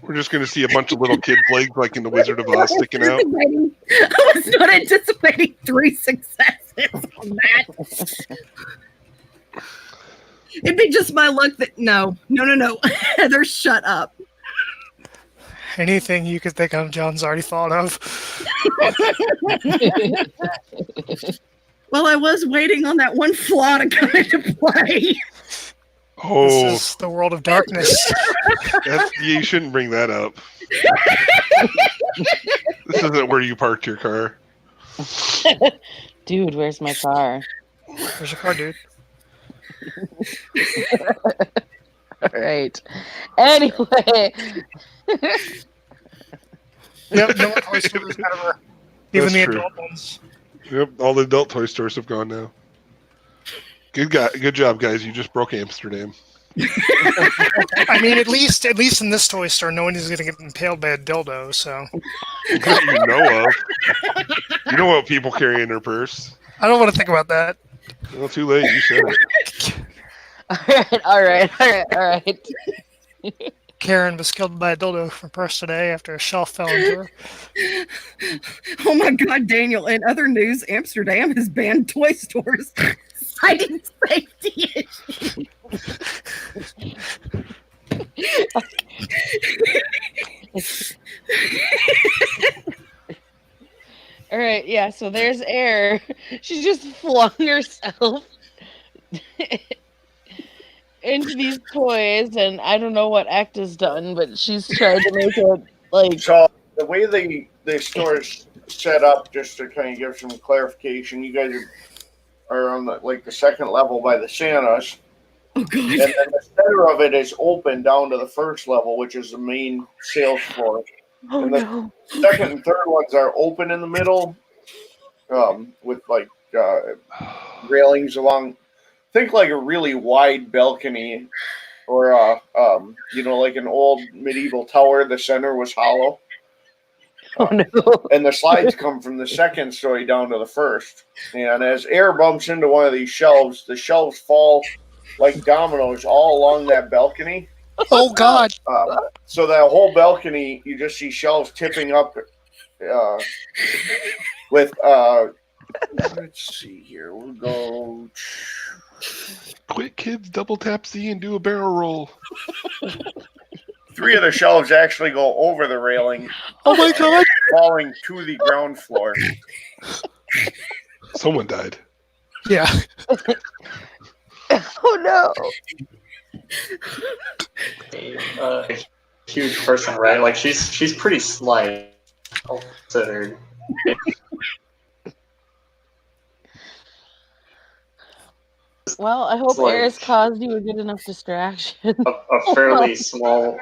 We're just going to see a bunch of little kids' legs like in The Wizard of Oz sticking out. I was not anticipating 3 successes on that. It'd be just my luck that no. Heather, shut up. Anything you could think of, John's already thought of. Well, I was waiting on that one flaw to come into play. Oh, This is the world of darkness. you shouldn't bring that up. This isn't where you parked your car. Dude, where's my car? There's your car, dude. All right. Anyway. Yep, no more toy stores ever. Even That's the true. adult ones. Yep, all the adult toy stores have gone now. Good job, guys. You just broke Amsterdam. I mean, at least in this toy store, no one is going to get impaled by a dildo. So That you know of. You know what people carry in their purse. I don't want to think about that. Well, too late. You said it. All right. Karen was killed by a dildo from purse today after a shelf fell into her. Oh my God, Daniel. In other news, Amsterdam has banned toy stores, citing safety issues. All right, yeah, so there's Air. She just flung herself into these toys, and I don't know what Act has done, but she's tried to make it like. So the way the store's set up, just to kind of give some clarification, you guys are on the second level by the Santas. Oh God. And then the center of it is open down to the first level, which is the main sales floor. Oh and the no! second and third ones are open in the middle, with railings along. Think like a really wide balcony, or like an old medieval tower. The center was hollow. Oh no! And the slides come from the second story down to the first. And as Air bumps into one of these shelves, the shelves fall like dominoes all along that balcony. Oh God! So that whole balcony, you just see shelves tipping up with, let's see here. We'll go. Quick, kids, double tap Z and do a barrel roll. 3 of the shelves actually go over the railing. Oh my God! Falling to the ground floor. Someone died. Yeah. Oh no! A huge person, right? Like she's pretty slight. Considered. Well, I hope like- Air has caused you a good enough distraction. A fairly small.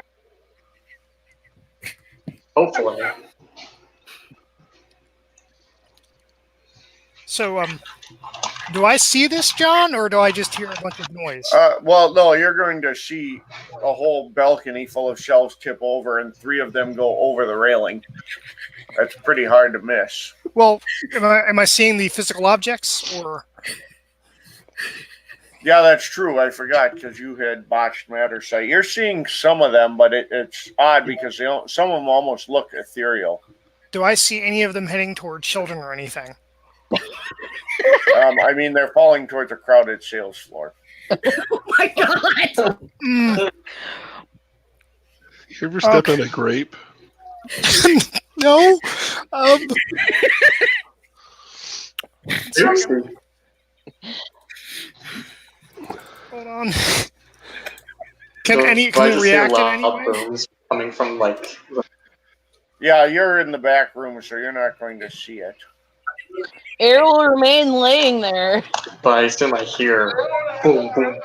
Hopefully. So, do I see this, John, or do I just hear a bunch of noise? Well, no, you're going to see a whole balcony full of shelves tip over, and 3 of them go over the railing. That's pretty hard to miss. Well, am I seeing the physical objects, or? Yeah, that's true. I forgot because you had botched matter sight. You're seeing some of them, but it's odd because some of them almost look ethereal. Do I see any of them heading toward children or anything? I mean, they're falling towards a crowded sales floor. Oh my God. Mm, You ever step on a grape? no. Seriously. Hold on. Can So, we I just hear react in loud any way? booms coming from like. Yeah, you're in the back room, so you're not going to see it. Air will remain laying there. But I assume I hear boom, boom.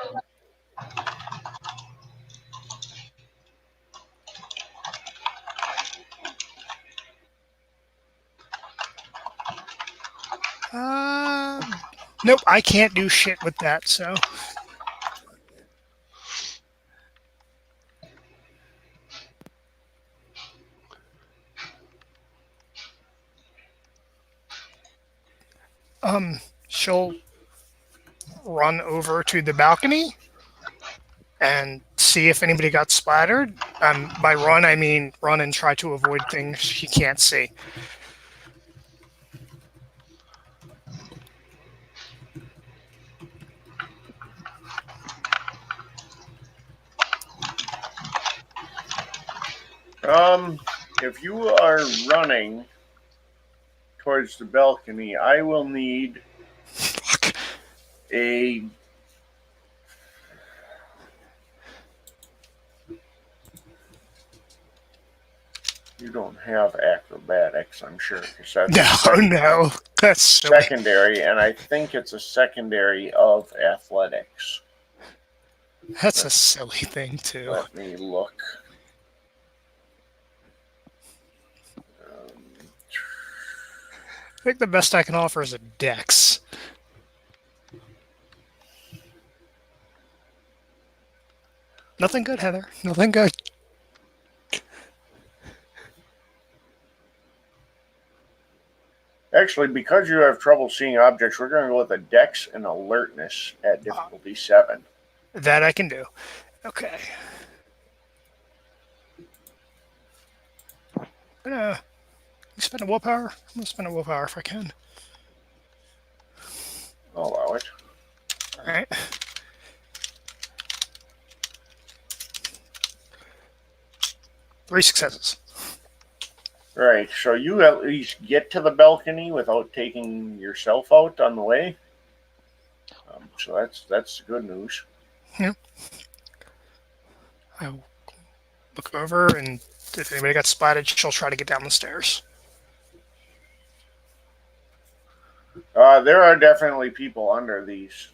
Nope, I can't do shit with that, so. She'll run over to the balcony and see if anybody got splattered. By run, I mean run and try to avoid things she can't see. If you are running towards the balcony, I will need Fuck. a. You don't have acrobatics, I'm sure, because that's No, that's silly. secondary, and I think it's a secondary of athletics. That's a silly thing, too. Let me look. I think the best I can offer is a dex. Nothing good, Heather. Nothing good. Actually, because you have trouble seeing objects, we're going to go with a dex and alertness at difficulty 7. That I can do. Okay. Spend a willpower? I'm going to spend a willpower if I can. I'll allow it. Alright. Three successes. Right, so you at least get to the balcony without taking yourself out on the way. So that's good news. Yeah. I'll look over, and if anybody got splatted, she'll try to get down the stairs. There are definitely people under these.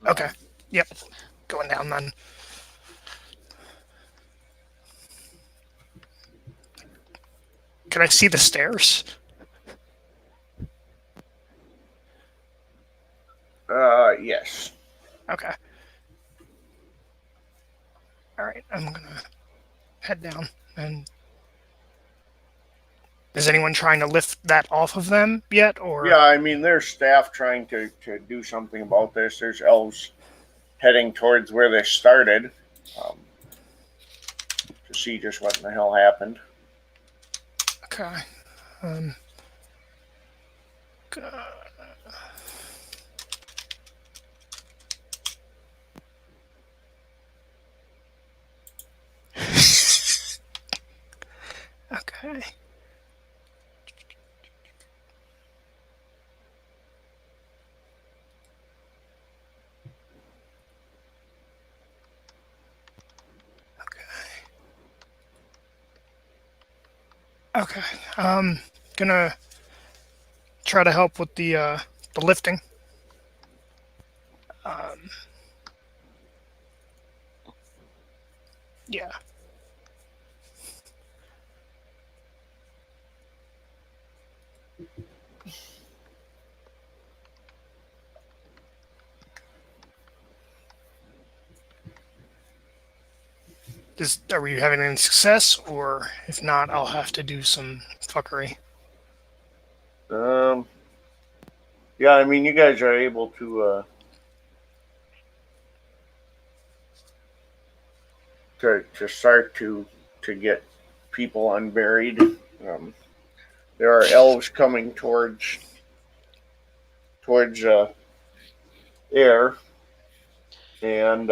Okay. Yep. Going down then. Can I see the stairs? Yes. Okay. Alright, I'm gonna head down. And is anyone trying to lift that off of them yet? Or Yeah, I mean, there's staff trying to do something about this. There's elves heading towards where they started to see just what in the hell happened. Okay. Okay. Okay. Gonna try to help with the lifting. Yeah. Are we having any success, or if not, I'll have to do some fuckery. Yeah, I mean, you guys are able to start to get people unburied. There are elves coming towards air, and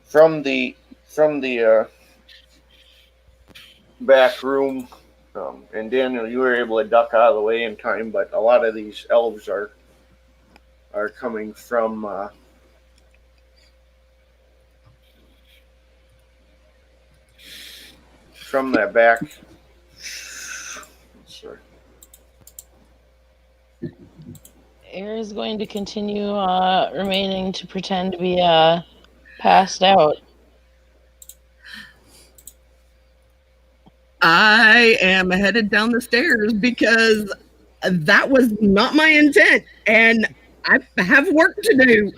from the back room. And Daniel, you were able to duck out of the way in time, but a lot of these elves are coming from that back. Sorry. Air is going to continue remaining to pretend to be passed out. I am headed down the stairs because that was not my intent, and I have work to do.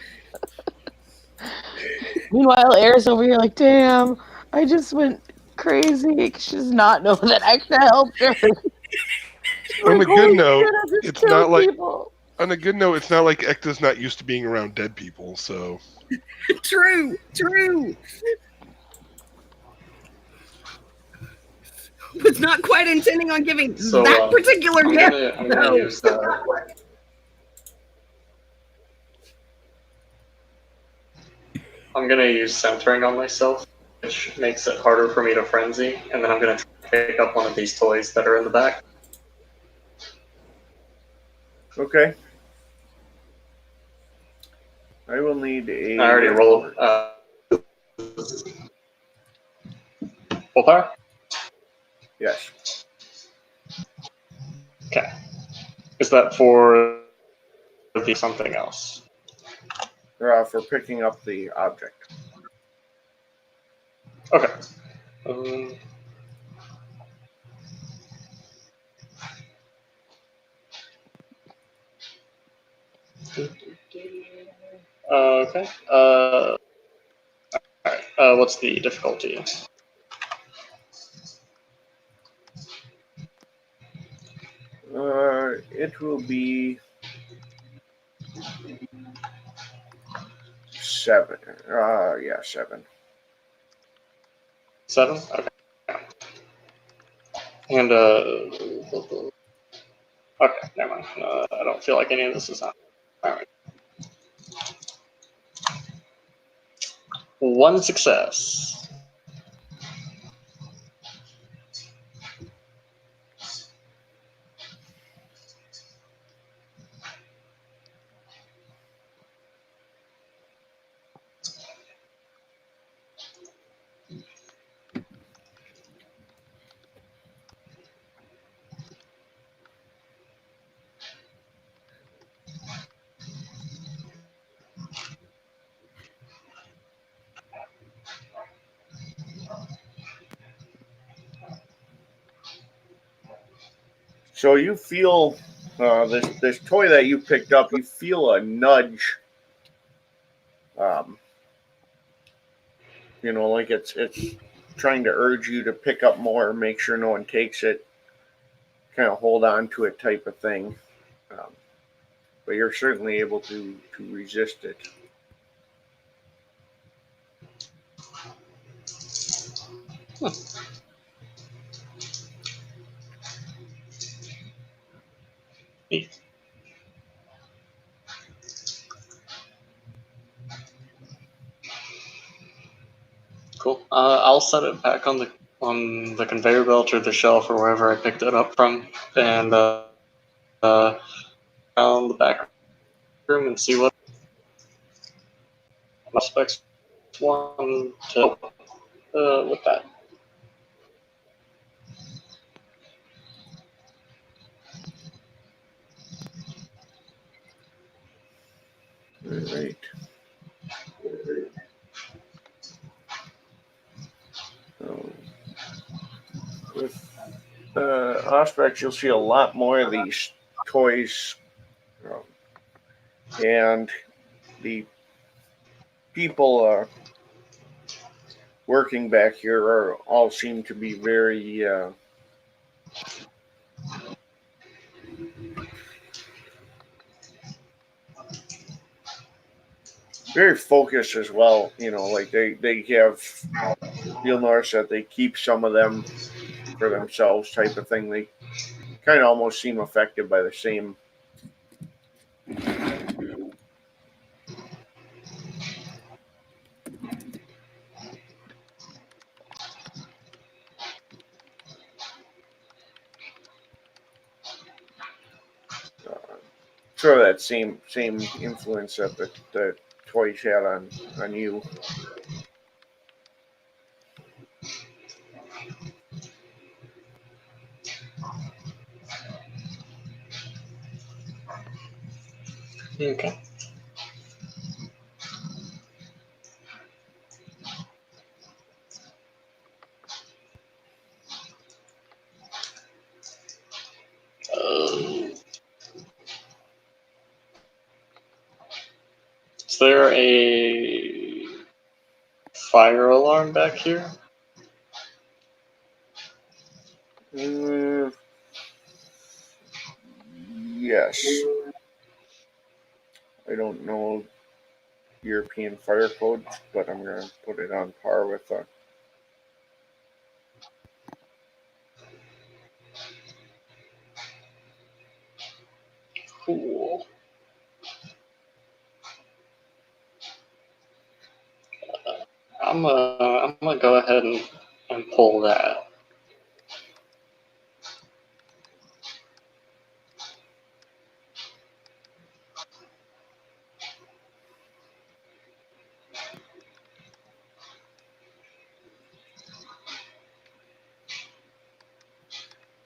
Meanwhile, Air's over here like, damn, I just went crazy. She does not know that Ekta helped her. She's On like, a good holy note, shit, I just it's killed not like people. on a good note, it's not like Ekta's not used to being around dead people, so True. Was not quite intending on giving So, that particular I'm gift. gonna No. use I'm gonna use centering on myself, which makes it harder for me to frenzy, and then I'm gonna pick up one of these toys that are in the back. Okay. I will need a. I already rolled full power. Yes. Okay. Is that for the something else? For picking up the object. Okay. Okay. Alright. What's the difficulty? It will be 7. Yeah, 7. 7? Okay. And, okay, never mind. I don't feel like any of this is on. Alright. 1 success. So you feel this toy that you picked up. You feel a nudge. Like it's trying to urge you to pick up more, make sure no one takes it, kind of hold on to it type of thing. But you're certainly able to resist it. Neat. Cool. I'll set it back on the conveyor belt or the shelf or wherever I picked it up from, and around the back room and see what aspects want to with that. All right. With aspects, you'll see a lot more of these toys, and the people working back here all seem to be very very focused as well. Like they have. You'll notice that they keep some of them for themselves, type of thing. They kind of almost seem affected by the same. Sort of that same influence that the toys had on you. Okay. Is there a fire alarm back here? Yes. I don't know European fire codes, but I'm going to put it on par with the. Cool. I'm gonna go ahead and pull that.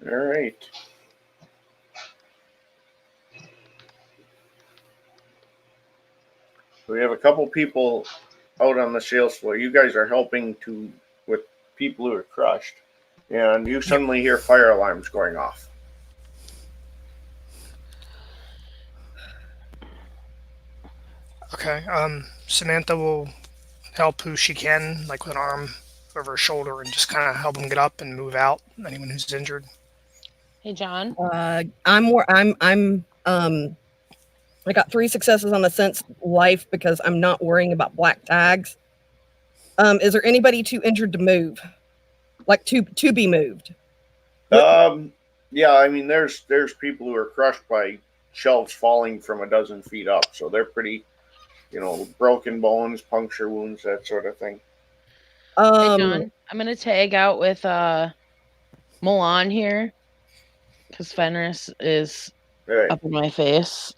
All right. We have a couple people out on the sales floor. You guys are helping with people who are crushed, and you suddenly hear fire alarms going off. Okay. Samantha will help who she can, like with an arm over her shoulder, and just kind of help them get up and move out. Anyone who's injured. Hey, John. I got 3 successes on the sense life because I'm not worrying about black tags. Is there anybody too injured to move? Like to be moved? Yeah, I mean, there's people who are crushed by shelves falling from a dozen feet up, so they're pretty, broken bones, puncture wounds, that sort of thing. Hey, John, I'm gonna tag out with Milan here because Fenris is Right. up in my face.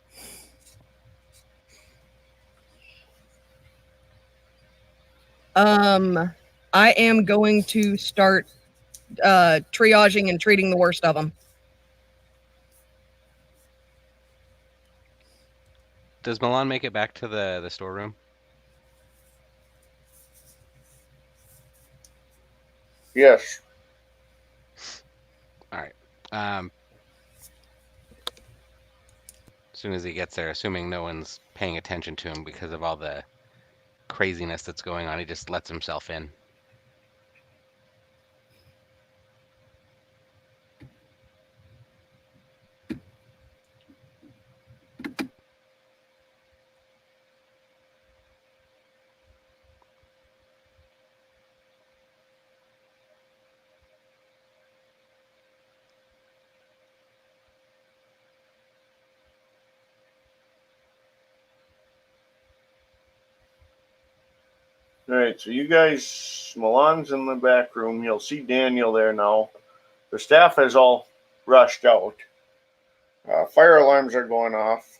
I am going to start triaging and treating the worst of them. Does Milan make it back to the storeroom? Yes. All right. As soon as he gets there, assuming no one's paying attention to him because of all the craziness that's going on, he just lets himself in. All right, so you guys, Milan's in the back room. You'll see Daniel there now. The staff has all rushed out. Fire alarms are going off.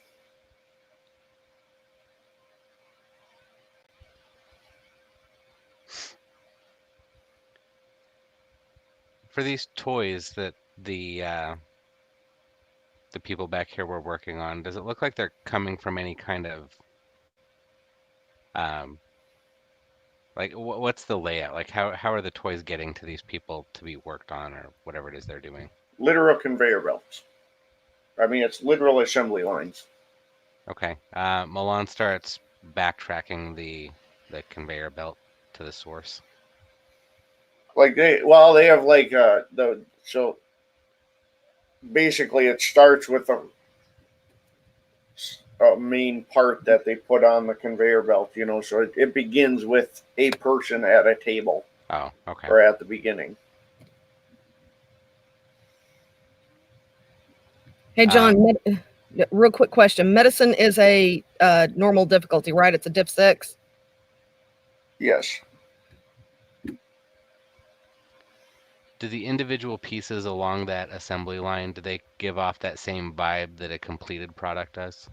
For these toys that the people back here were working on, does it look like they're coming from any kind of like what's the layout? Like how are the toys getting to these people to be worked on or whatever it is they're doing? Literal conveyor belts. I mean, it's literal assembly lines. Okay. Milan starts backtracking the conveyor belt to the source. Like they have like so basically it starts with a main part that they put on the conveyor belt, so it begins with a person at a table. Oh, okay. Or at the beginning. Hey, John, real quick question. Medicine is a normal difficulty, right? It's a diff 6? Yes. Do the individual pieces along that assembly line, do they give off that same vibe that a completed product does?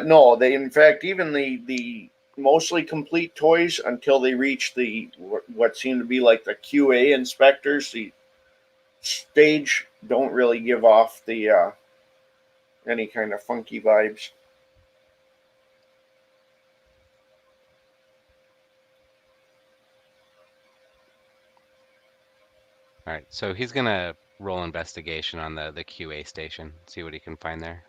No, they in fact even the mostly complete toys until they reach the what seem to be like the QA inspectors. The stage don't really give off the any kind of funky vibes. All right, so he's gonna roll investigation on the QA station, see what he can find there.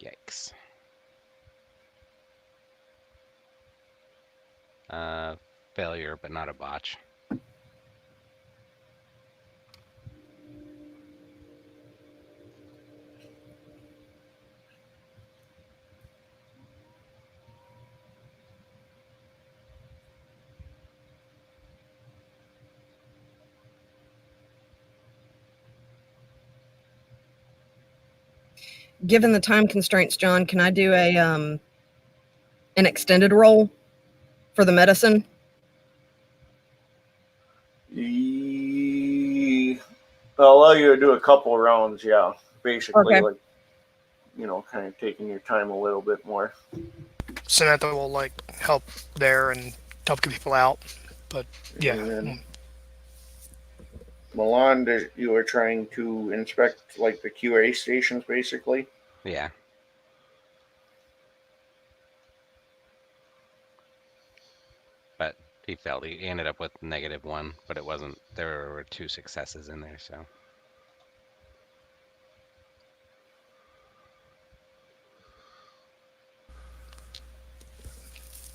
Yikes. Failure, but not a botch. Given the time constraints, John, can I do a an extended roll for the medicine? I'll allow you to do a couple rounds, yeah. Basically, Okay. like, kind of taking your time a little bit more. Samantha will like help there and help get people out. But yeah, And then Milan, you were trying to inspect like the QA stations, basically. Yeah. But he failed. He ended up with -1, but it wasn't. There were 2 successes in there, so.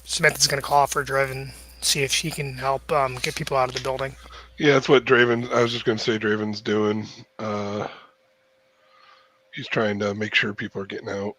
Samantha's gonna call for Driv and see if she can help get people out of the building. Yeah, that's what Draven. I was just going to say Draven's doing. He's trying to make sure people are getting out.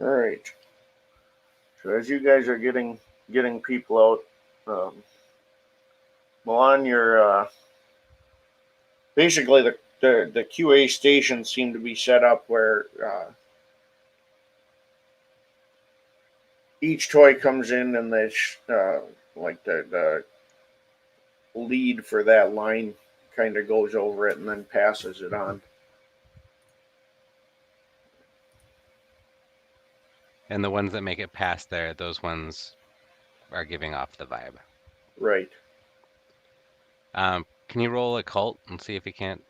All right. So as you guys are getting people out, Milan, you're basically the QA stations seem to be set up where each toy comes in and like the lead for that line kind of goes over it and then passes it on. And the ones that make it past there, those ones are giving off the vibe. Right. Can you roll occult and see if you can't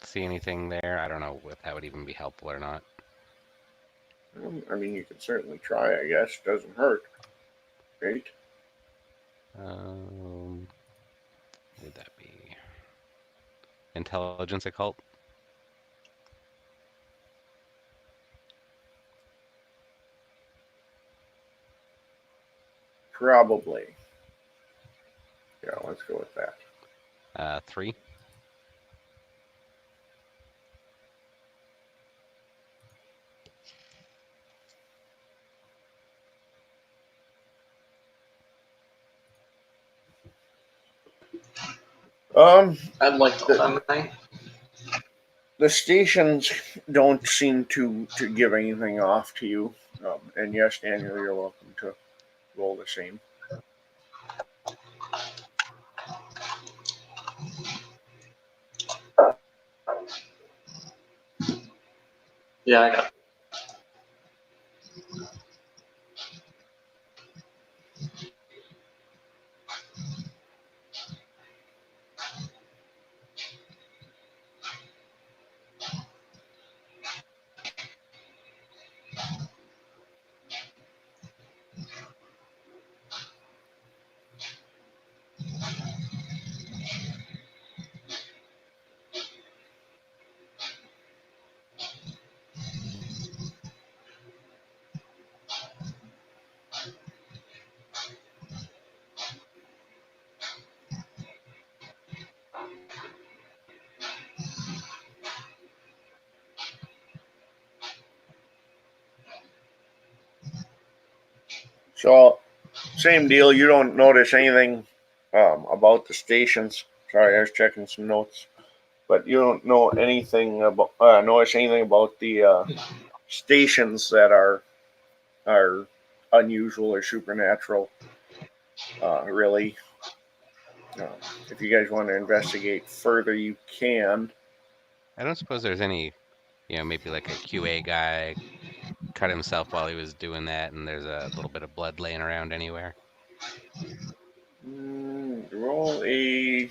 see anything there? I don't know if that would even be helpful or not. I mean, you can certainly try, I guess. Doesn't hurt. Right? What would that be? Intelligence occult? Probably. Yeah, let's go with that. 3. I'd like to eliminate. The stations don't seem to give anything off to you. And yes, Daniel, you're welcome to roll the same. Yeah, I got. So, same deal. You don't notice anything about the stations. Sorry, I was checking some notes, but you don't know anything about notice anything about the stations that are unusual or supernatural. Really, if you guys want to investigate further, you can. I don't suppose there's any, maybe like a QA guy cut himself while he was doing that, and there's a little bit of blood laying around anywhere. Roll a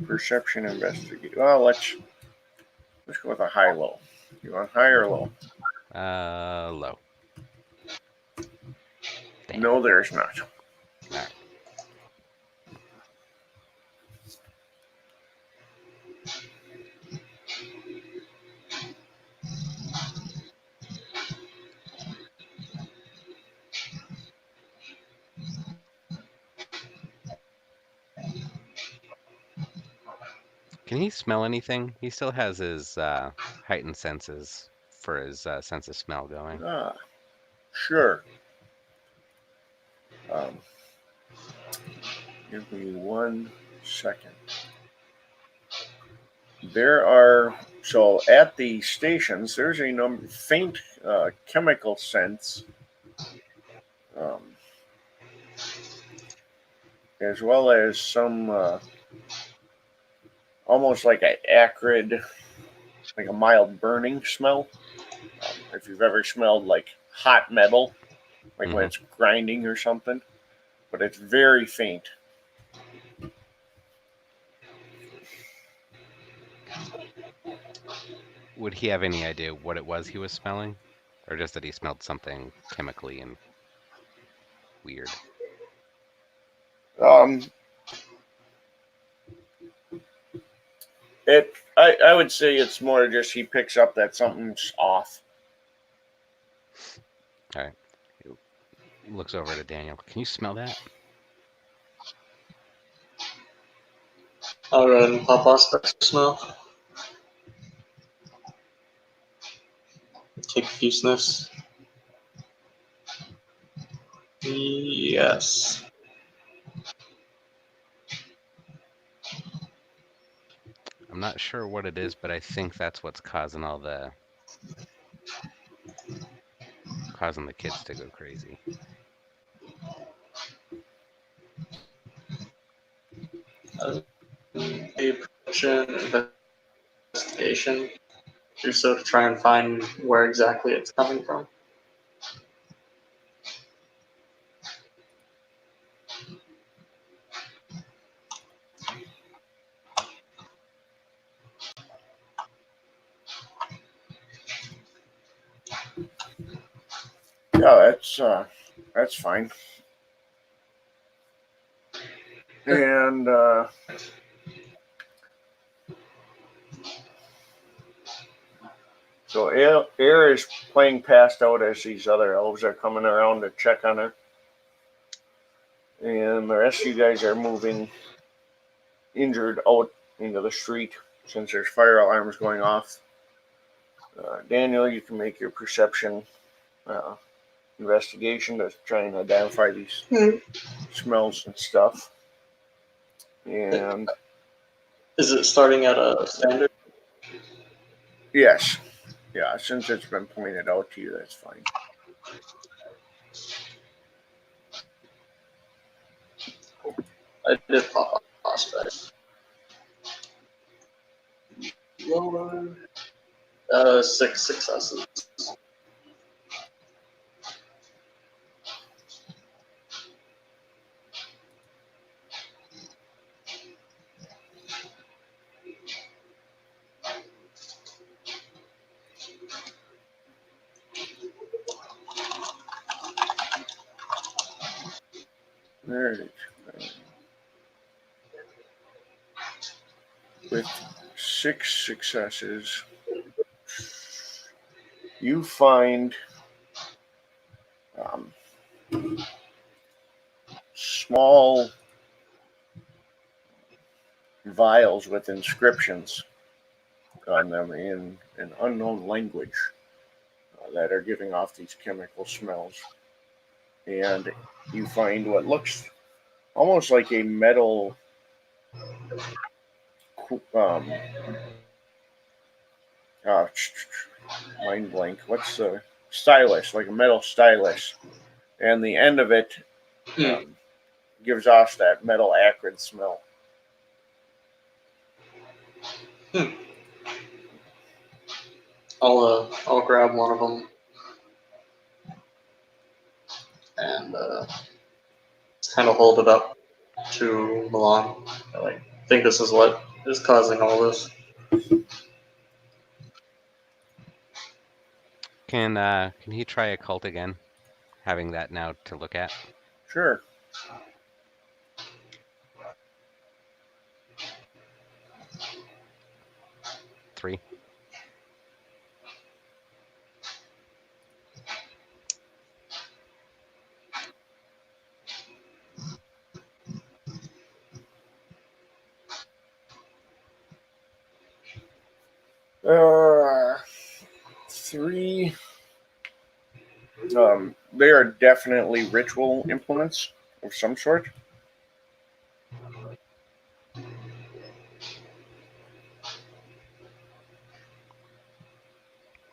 perception investigate. Well, let's go with a high low. You want high or low? Low. Damn. No, there's not. All right. Can he smell anything? He still has his heightened senses for his sense of smell going. Sure. Give me 1 second. There are at the stations. There's a number faint chemical scents, as well as some almost like an acrid, like a mild burning smell. If you've ever smelled like hot metal, like when it's grinding or something, but it's very faint. Would he have any idea what it was he was smelling? Or just that he smelled something chemically and weird? I would say it's more just he picks up that something's off. All right. He looks over to Daniel. Can you smell that? I'll go ahead and pop aspect smell. Take a few sniffs. Yes. I'm not sure what it is, but I think that's what's causing causing the kids to go crazy. A perception investigation. Do so to try and find where exactly it's coming from. Yeah, that's fine. And so Air is playing passed out as these other elves are coming around to check on her. And the rest of you guys are moving injured out into the street since there's fire alarms going off. Daniel, you can make your perception investigation to try and identify these smells and stuff. And is it starting at a standard? Yes. Yeah, since it's been pointed out to you, that's fine. I did pop prospects. Lower. 6 successes. There it is. With 6 successes, you find small vials with inscriptions on them in an unknown language. that are giving off these chemical smells. And you find what looks almost like a metal um, uh, mind blank. What's the stylus? Like a metal stylus, and the end of it um, gives off that metal acrid smell. Hmm. I'll grab one of them and kind of hold it up to Milan. I think this is what is causing all this. Can he try occult again? Having that now to look at. Sure. Three. Three. They are definitely ritual implements of some sort.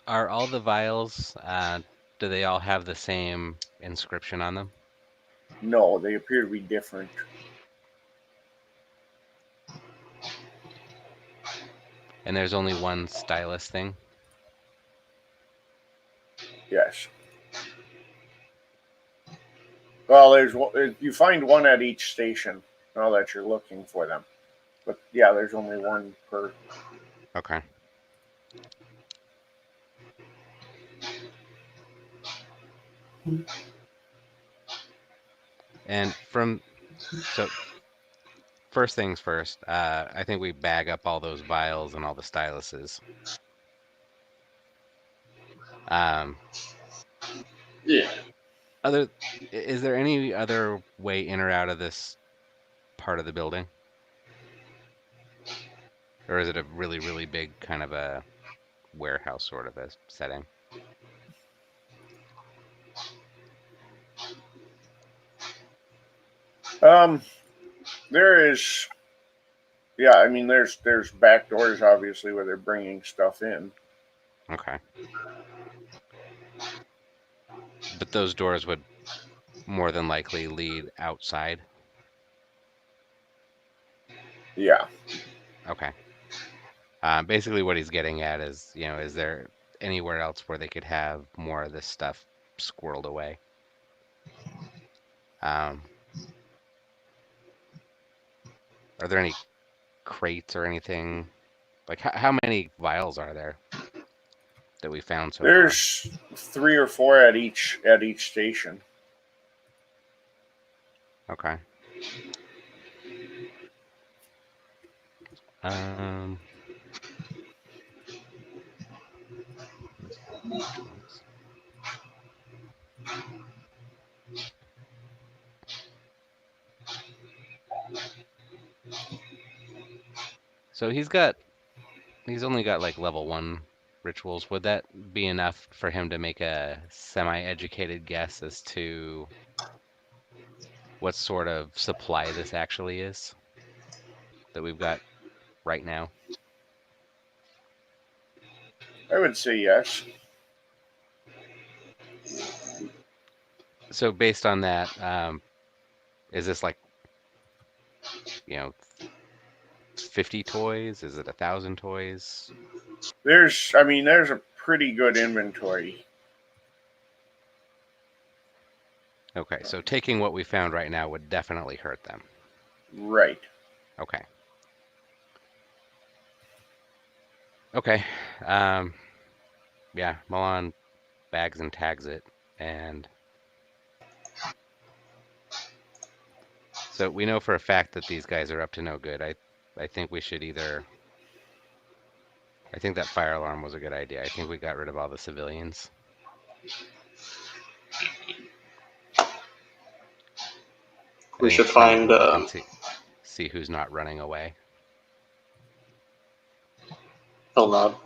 Are all the vials, do they all have the same inscription on them? No, they appear to be different. And there's only one stylus thing? Yes. Well, you find one at each station now that you're looking for them. But yeah, there's only one per. Okay. And so first things first, I think we bag up all those vials and all the styluses. Yeah. Is there any other way in or out of this part of the building? Or is it a really, really big kind of a warehouse sort of a setting? There is. Yeah, I mean, there's back doors obviously where they're bringing stuff in. Okay. But those doors would more than likely lead outside? Yeah. Okay. Basically what he's getting at is, is there anywhere else where they could have more of this stuff squirreled away? Are there any crates or anything? Like how many vials are there that we found so far? There's 3 or 4 at each station. Okay. So he's only got like level 1 rituals. Would that be enough for him to make a semi-educated guess as to what sort of supply this actually is that we've got right now? I would say yes. So based on that, is this like, 50 toys? Is it 1,000 toys? There's a pretty good inventory. Okay, so taking what we found right now would definitely hurt them. Right. Okay. Okay. Yeah, Milan bags and tags it, and so we know for a fact that these guys are up to no good. I think we should I think that fire alarm was a good idea. I think we got rid of all the civilians. We should find see who's not running away. he'll nod.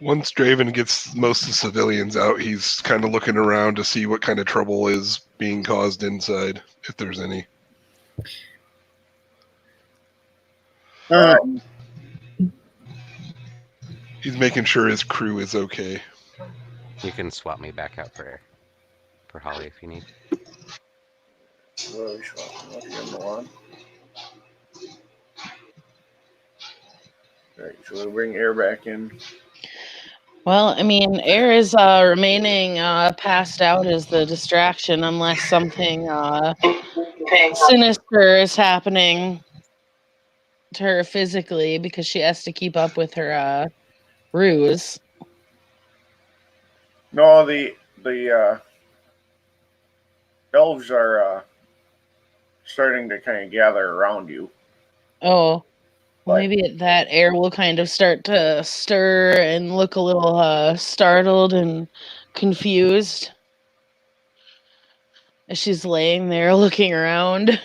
Once Draven gets most of the civilians out, he's kind of looking around to see what kind of trouble is being caused inside, if there's any. He's making sure his crew is okay. You can swap me back out for Holly if you need. Really swapping up here, Milan. Alright, so we'll bring air back in. Well, I mean, air is remaining passed out as the distraction, unless something sinister is happening to her physically, because she has to keep up with her ruse. No, the elves are starting to kind of gather around you. Oh, well, But- maybe that air will kind of start to stir and look a little startled and confused as she's laying there looking around.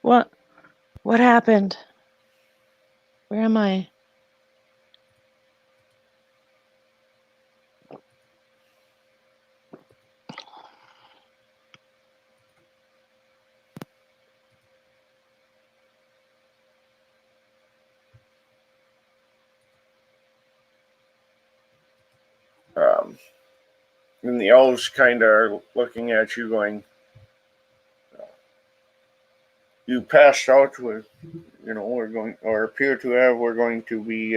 What happened? Where am I? And the elves kind of are looking at you going, you passed out with, we're going, or appear to have, we're going to be,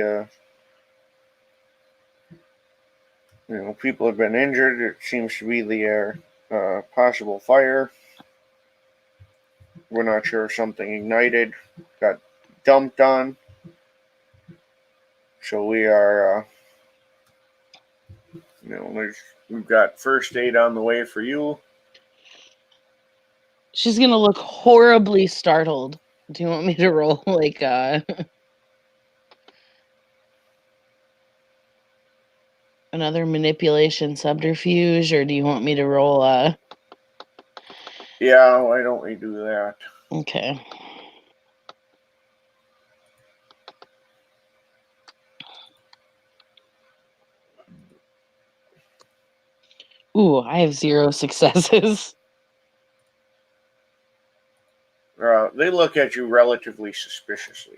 people have been injured. It seems to be the possible fire. We're not sure if something ignited, got dumped on. So we are, we've got first aid on the way for you. She's gonna look horribly startled. Do you want me to roll like another manipulation subterfuge, or do you want me to roll Yeah, why don't we do that? Okay. Ooh, I have 0 successes. They look at you relatively suspiciously.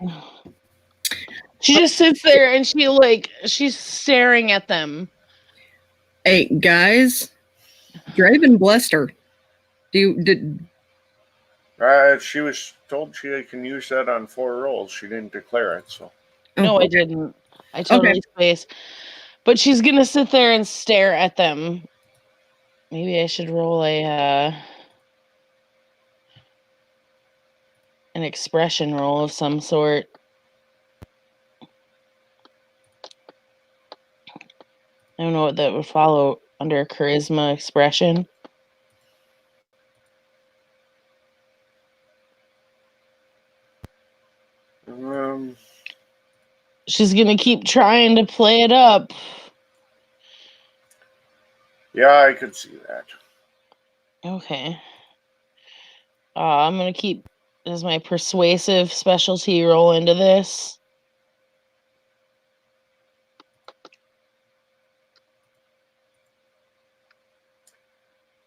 She just sits there and she's staring at them. Hey, guys, Draven blessed her. Did She was told she can use that on 4 rolls. She didn't declare it, so. No, I didn't. I totally spaced. But she's gonna sit there and stare at them. Maybe I should roll an expression roll of some sort. I don't know what that would follow under charisma expression. She's gonna keep trying to play it up. Yeah, I could see that. Okay. I'm gonna keep as my persuasive specialty roll into this.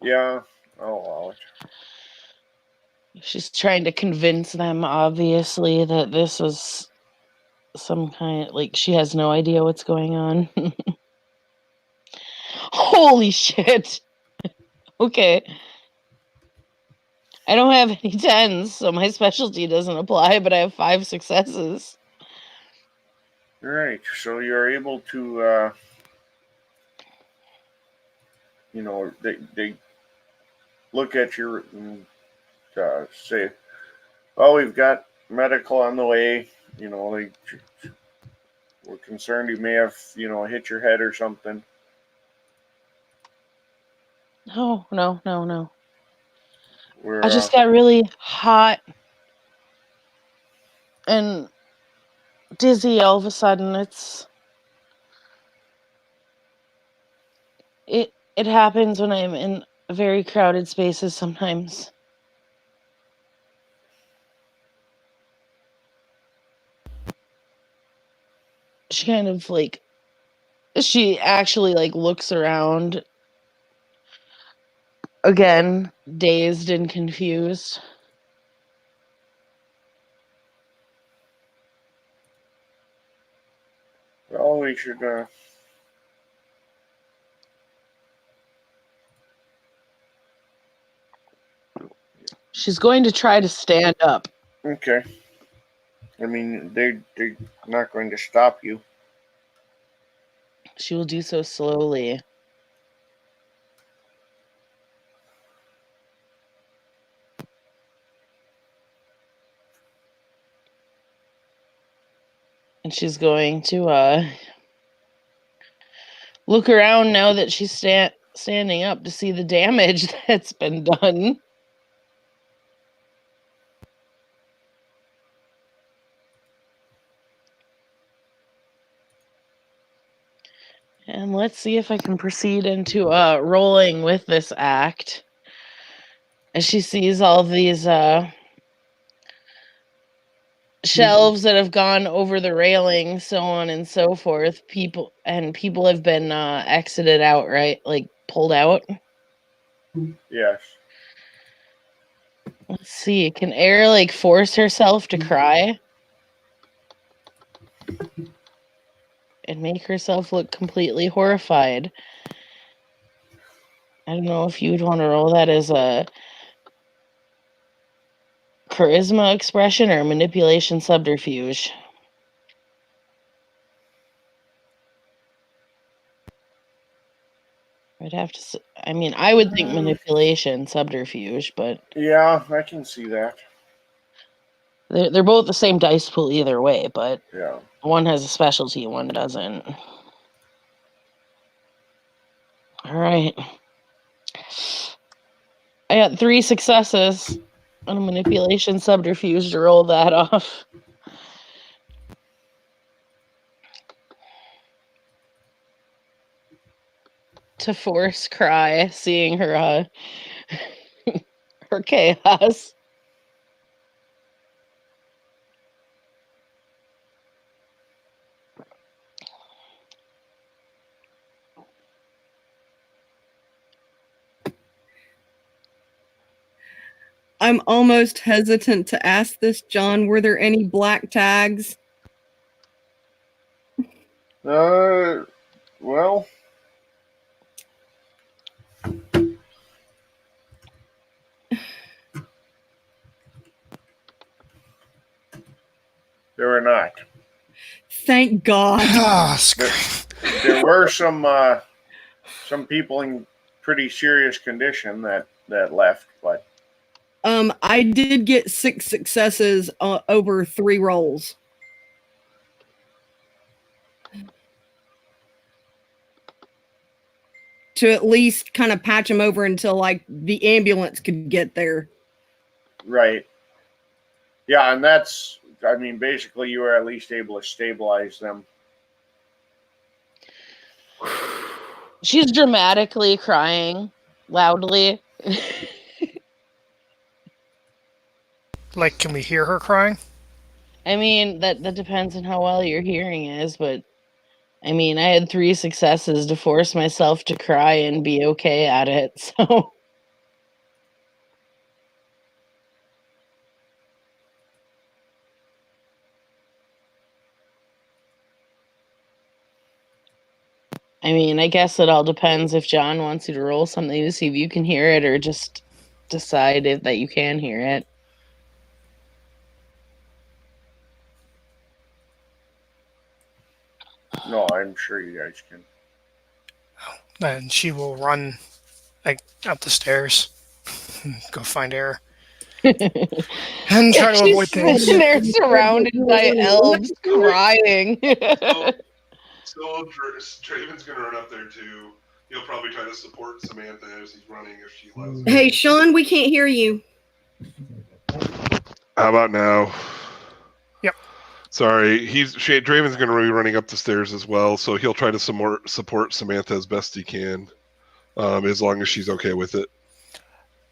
Yeah, I'll allow it. She's trying to convince them, obviously, that this is some kind of, she has no idea what's going on. Holy shit. Okay. I don't have any 10s, so my specialty doesn't apply, but I have 5 successes. All right, so you're able to, they look at you and say, well, we've got medical on the way. We're concerned you may have, hit your head or something. No. We're, I just got really hot and dizzy all of a sudden. It happens when I'm in very crowded spaces sometimes. she kind of like, she actually like looks around again, dazed and confused. Well, we should. She's going to try to stand up. Okay. I mean, they're not going to stop you. She will do so slowly. And she's going to look around now that she's standing up to see the damage that's been done. And let's see if I can proceed into rolling with this act. As she sees all of these shelves that have gone over the railing, so on and so forth. People have been exited out, right? Like pulled out. Yes. Let's see. Can Air like force herself to cry and make herself look completely horrified? I don't know if you would want to roll that as a charisma expression or manipulation subterfuge. I'd have to. I mean, I would think manipulation subterfuge, but Yeah, I can see that. they're both the same dice pool either way. But Yeah. one has a specialty, one doesn't. All right. I got 3 successes on a manipulation subterfuge to roll that off. To force cry, seeing her her chaos. I'm almost hesitant to ask this, John. Were there any black tags? Well, there were not. Thank God. Ah, There were some people in pretty serious condition that left, but I did get 6 successes over 3 rolls. To at least kind of patch them over until like the ambulance could get there. right. Yeah, and that's, I mean, basically you were at least able to stabilize them. She's dramatically crying loudly. Like, can we hear her crying? I mean, that depends on how well your hearing is, but I mean, I had 3 successes to force myself to cry and be okay at it, so. I mean, I guess it all depends if John wants you to roll something to see if you can hear it or just decide that you can hear it. No, I'm sure you guys can. And she will run like up the stairs, go find Air, and try to avoid things. She's there surrounded by elves crying. So Draven's gonna run up there too. He'll probably try to support Samantha as he's running if she allows him. Hey, Sean, we can't hear you. How about now? Yep. Sorry, Draven's going to be running up the stairs as well, so he'll try to support Samantha as best he can, as long as she's okay with it.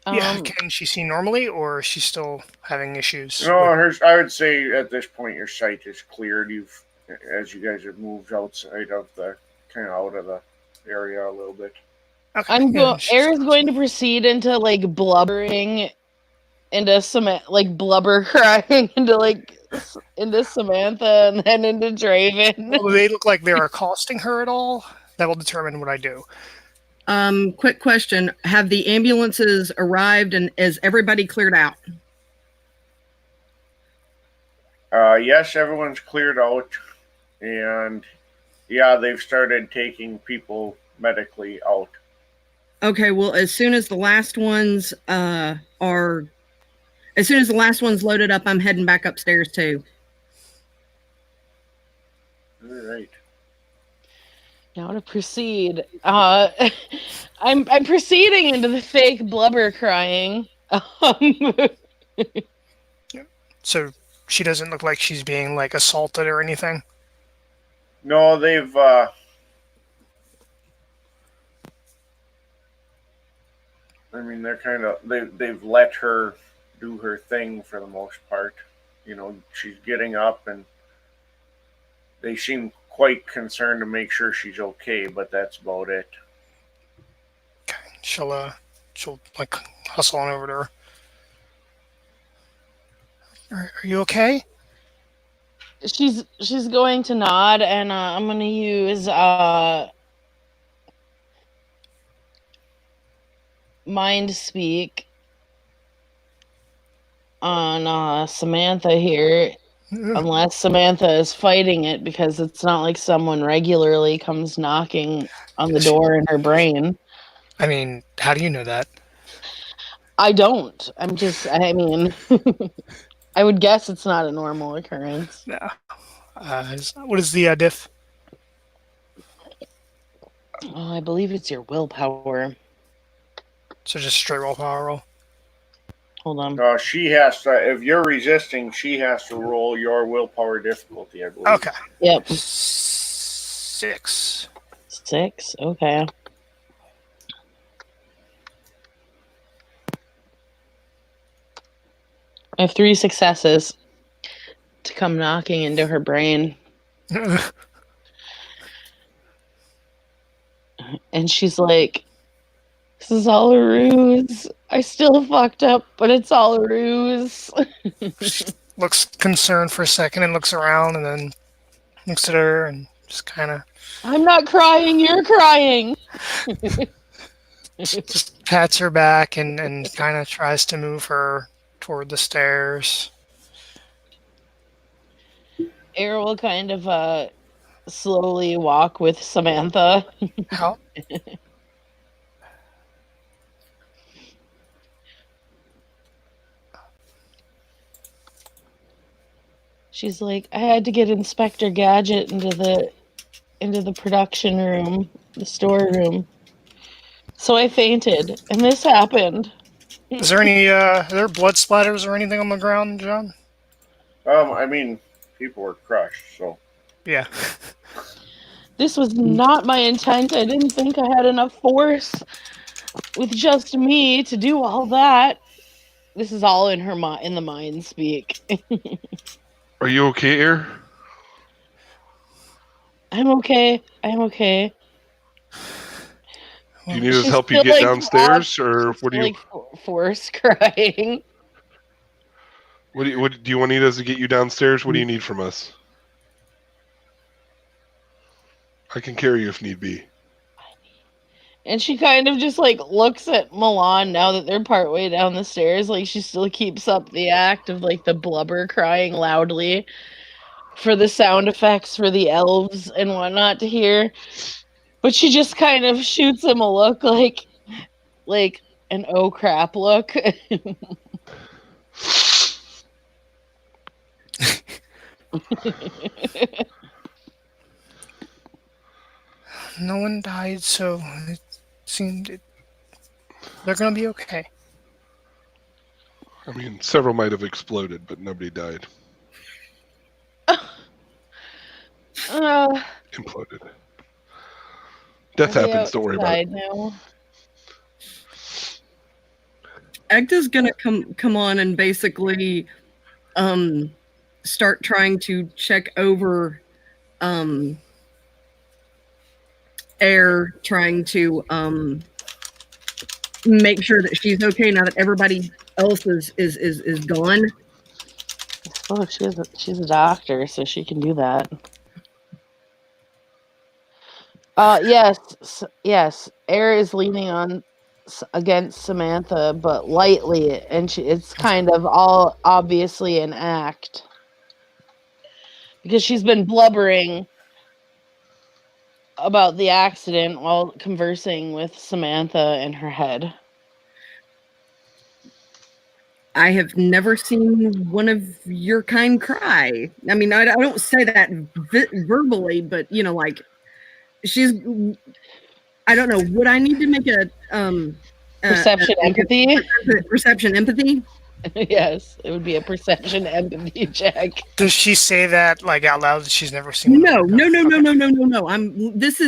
Yeah, can she see normally, or is she still having issues? No, I would say at this point your sight is cleared. You've as you guys have moved outside of the kind of out of the area a little bit. Okay. I'm yeah, go. Air's going to proceed into like blubbering, into like blubber crying into like into Samantha and then into Draven. Well, do they look like they're accosting her at all? That will determine what I do. Quick question. Have the ambulances arrived and is everybody cleared out? Yes, everyone's cleared out, and yeah, they've started taking people medically out. Okay, well, as soon as the last ones loaded up, I'm heading back upstairs too. All right. Now to proceed. I'm proceeding into the fake blubber crying. So she doesn't look like she's being like assaulted or anything. No, they've I mean, they're kind of they've let her do her thing for the most part. You know, she's getting up, and they seem quite concerned to make sure she's okay, but that's about it. Okay. She'll like hustle on over to her. Are you okay? she's going to nod, and I'm gonna use mind speak on Samantha here. Unless Samantha is fighting it, because it's not like someone regularly comes knocking on the door in her brain. I mean, how do you know that? I don't. I mean, I would guess it's not a normal occurrence. No. What is the diff? I believe it's your willpower. So just straight willpower roll. Hold on. She has to. If you're resisting, she has to roll your willpower difficulty, I believe. Okay. Yep. 6. 6? Okay. I have 3 successes to come knocking into her brain. And she's like, this is all a ruse. I still fucked up, but it's all a ruse. She looks concerned for a second and looks around and then looks at her and just kind of... I'm not crying, you're crying. just pats her back and kind of tries to move her toward the stairs. Air will kind of slowly walk with Samantha. How? She's like, I had to get Inspector Gadget into the production room, the storeroom. So I fainted, and this happened. Is there any are there blood splatters or anything on the ground, John? I mean, people were crushed, so. Yeah. This was not my intent. I didn't think I had enough force with just me to do all that. This is all in her in the mind speak. Are you okay, Air? I'm okay. I'm okay. Do you need us She's help you still, get like, downstairs, or what do you? Like force crying. What do you want need us to get you downstairs? What do you need from us? I can carry you if need be. And she kind of just like looks at Milan now that they're partway down the stairs. Like she still keeps up the act of like the blubber crying loudly for the sound effects for the elves and whatnot to hear. But she just kind of shoots him a look like an oh crap look. No one died, so it seemed they're gonna be okay. I mean, several might have exploded, but nobody died. Imploded. Death happens. Don't worry about it. Now. Agda's gonna come on and basically start trying to check over Air trying to make sure that she's okay now that everybody else is gone. Oh, she's a doctor, so she can do that. Yes. Air is leaning on against Samantha, but lightly, and it's kind of all obviously an act because she's been blubbering about the accident while conversing with Samantha in her head. I have never seen one of your kind cry. I mean, I don't say that verbally, but like she's. I don't know. Would I need to make a Perception empathy? Perception empathy? Yes, it would be a perception empathy check. Does she say that like out loud? That she's never seen. No. Okay.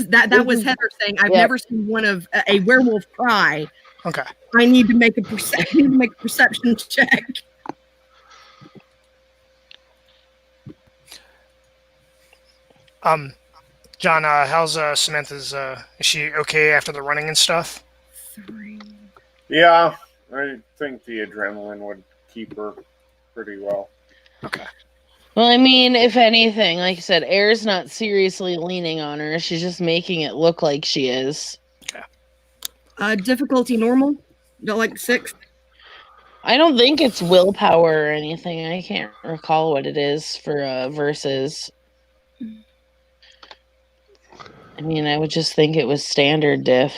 That was Heather saying I've never seen one of a werewolf cry. Okay. I need to make a perception check. John, how's Samantha's? Is she okay after the running and stuff? 3. Yeah, I think the adrenaline would keep her pretty well. Okay. Well, I mean, if anything, like I said, Air's not seriously leaning on her. She's just making it look like she is. Difficulty normal? Like 6? I don't think it's willpower or anything. I can't recall what it is for versus. I mean, I would just think it was standard diff.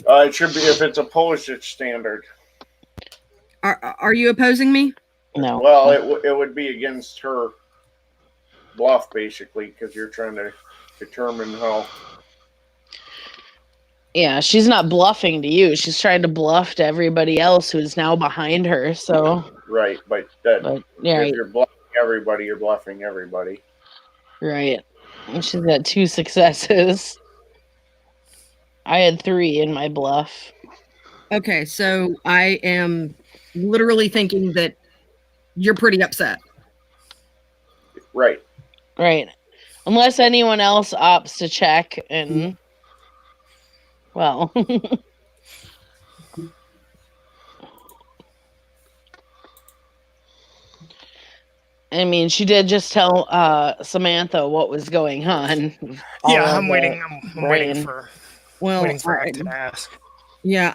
It should be, if it's opposed, it's standard. Are you opposing me? No. Well, it would be against her bluff, basically, because you're trying to determine how. Yeah, she's not bluffing to you. She's trying to bluff to everybody else who's now behind her. So. Right, but yeah, if you're bluffing everybody, you're bluffing everybody. Right. And she's got 2 successes. I had 3 in my bluff. Okay, so I am literally thinking that you're pretty upset. Right. Right. Unless anyone else opts to check and well. I mean, she did just tell Samantha what was going on. Yeah, I'm waiting. I'm waiting for Acton to ask. Yeah,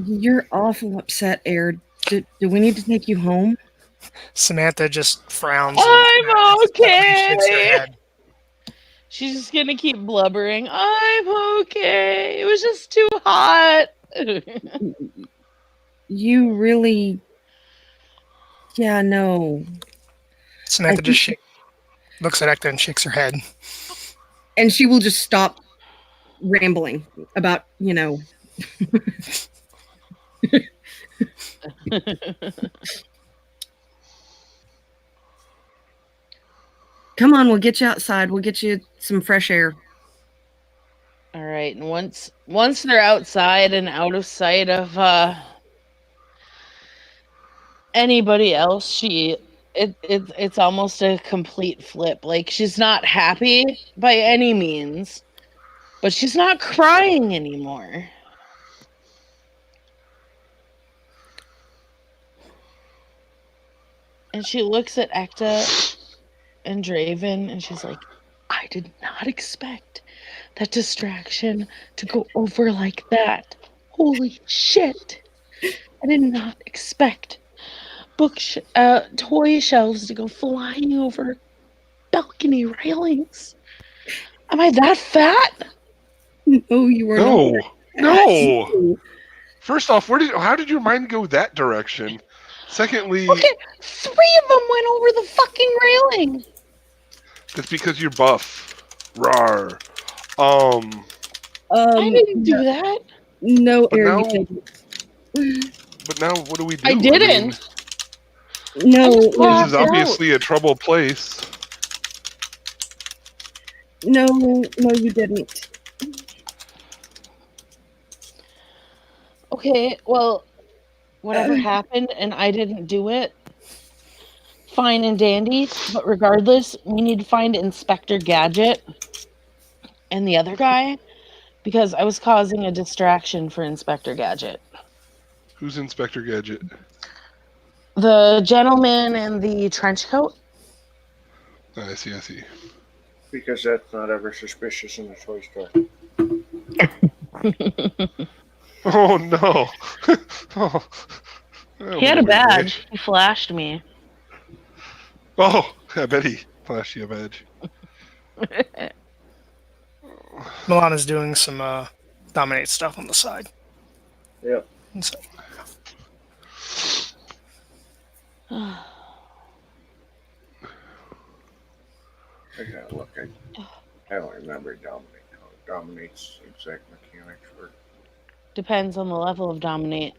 you're awful upset, Air. Do we need to take you home? Samantha just frowns. I'm okay. Shakes her head. She's just gonna keep blubbering. I'm okay. It was just too hot. You really... Yeah, no. Samantha just looks at Acton and shakes her head. And she will just stop rambling about, Come on, we'll get you outside. We'll get you some fresh air. All right, and once they're outside and out of sight of anybody else, it's almost a complete flip. Like, she's not happy by any means, but she's not crying anymore. And she looks at Ekta and Draven, and she's like, I did not expect that distraction to go over like that. Holy shit. I did not expect toy shelves to go flying over balcony railings. Am I that fat? No, you are not. No. First off, how did your mind go that direction? Secondly, okay, 3 of them went over the fucking railing. That's because you're buff. Rawr. I didn't do that. No, Aaron, But now, what do we do? I didn't. No. This is obviously a troubled place. No, you didn't. Okay, well, whatever happened and I didn't do it, fine and dandy. But regardless, we need to find Inspector Gadget and the other guy because I was causing a distraction for Inspector Gadget. Who's Inspector Gadget? The gentleman in the trench coat. I see. Because that's not ever suspicious in a toy store. Oh no! Oh, that He had was a weird badge. reaction. He flashed me. Oh, I bet he flashed you a badge. Milana's doing some dominate stuff on the side. Yep. So, I gotta look. I don't remember Dominate. How Dominate's exact mechanics work. Depends on the level of dominate.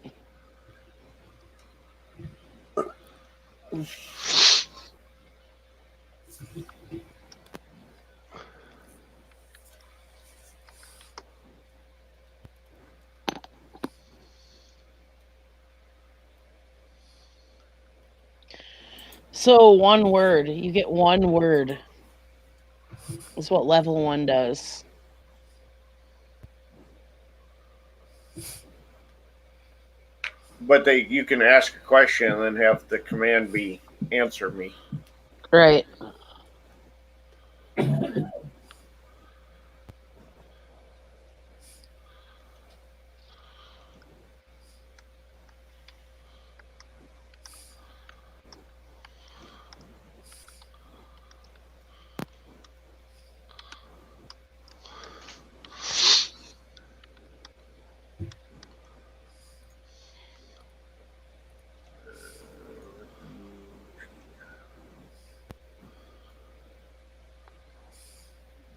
So one word. You get one word. Is what level 1 does. But you can ask a question and then have the command be answer me. Right.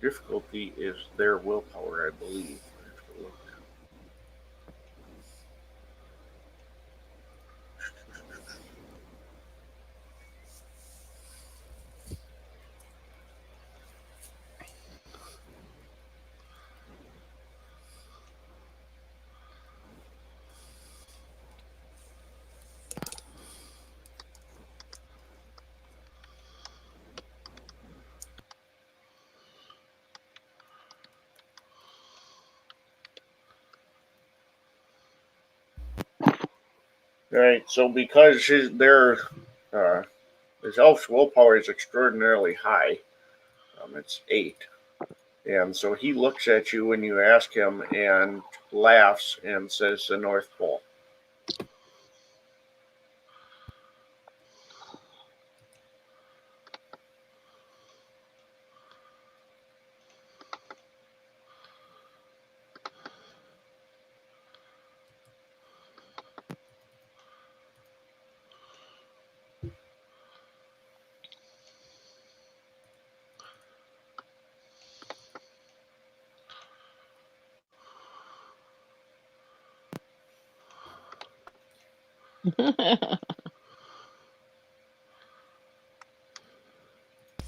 Difficulty is their willpower, I believe. I have to look. Right, so because his elf's willpower is extraordinarily high, it's 8, and so he looks at you when you ask him and laughs and says the North Pole.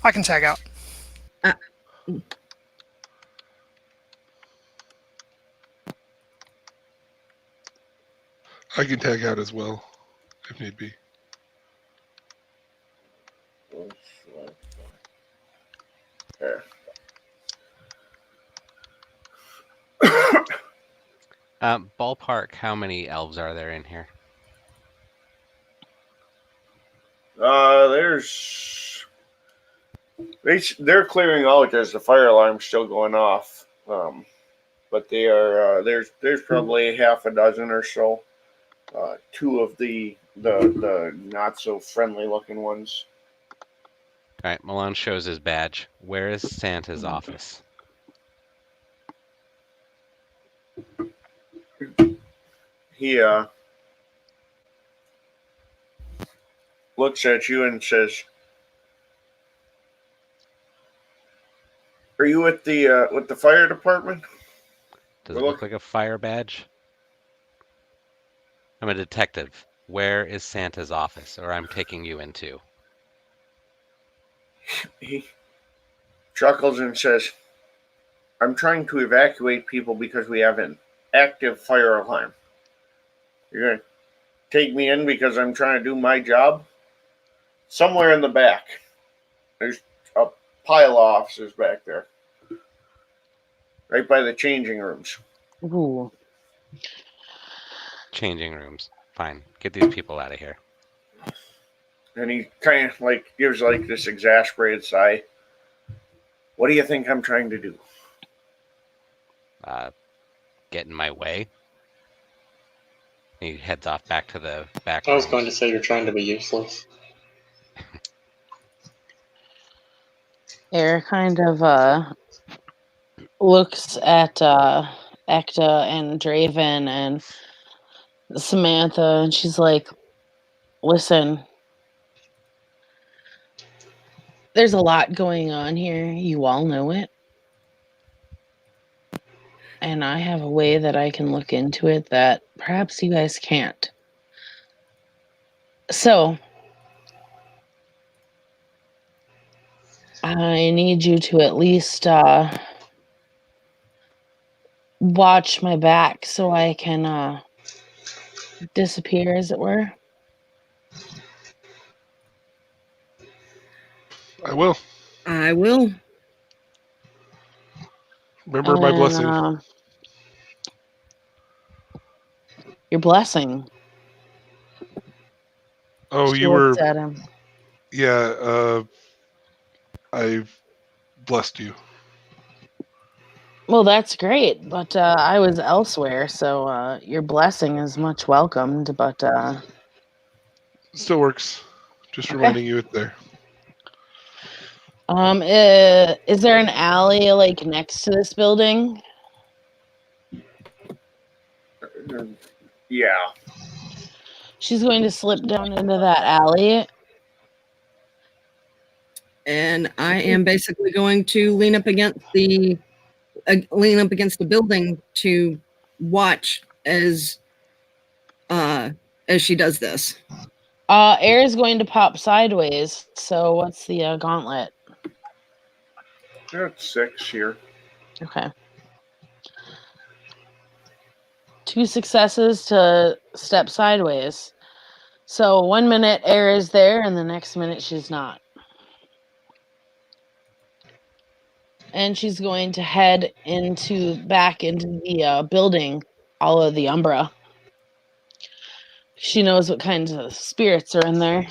I can tag out. I can tag out as well, if need be. There. Ballpark, how many elves are there in here? They're clearing out as the fire alarm's still going off. But they are there's probably half a dozen or so. 2 of the not so friendly looking ones. All right, Malone shows his badge. Where is Santa's office? He looks at you and says, "Are you with the fire department?" Does it look like a fire badge? I'm a detective. Where is Santa's office? Or I'm taking you into. He chuckles and says, "I'm trying to evacuate people because we have an active fire alarm. You're going to take me in because I'm trying to do my job. Somewhere in the back, there's a pile of officers back there, right by the changing rooms. Ooh. Changing rooms. Fine. Get these people out of here. And he kind of like gives like this exasperated sigh. What do you think I'm trying to do? Get in my way. He heads off back to the back I was room. going to say you're trying to be useless. Air kind of looks at Ekta and Draven and Samantha, and she's like, listen, there's a lot going on here. You all know it. And I have a way that I can look into it that perhaps you guys can't. So, I need you to at least watch my back so I can disappear, as it were. I will. I will. Remember my And, blessing. your blessing. Oh, She you were. looks at him. Yeah, I've blessed you. Well, that's great, but I was elsewhere, so your blessing is much welcomed, but Still works. Just Okay. reminding you it's there. is there an alley like next to this building? Yeah. She's going to slip down into that alley. And I am basically going to lean up against the building to watch as she does this. Air is going to pop sideways. So what's the gauntlet? That's 6 here. Okay. 2 successes to step sideways. So 1 minute Air is there, and the next minute she's not. And she's going to head back into the building, all of the Umbra. She knows what kinds of spirits are in there.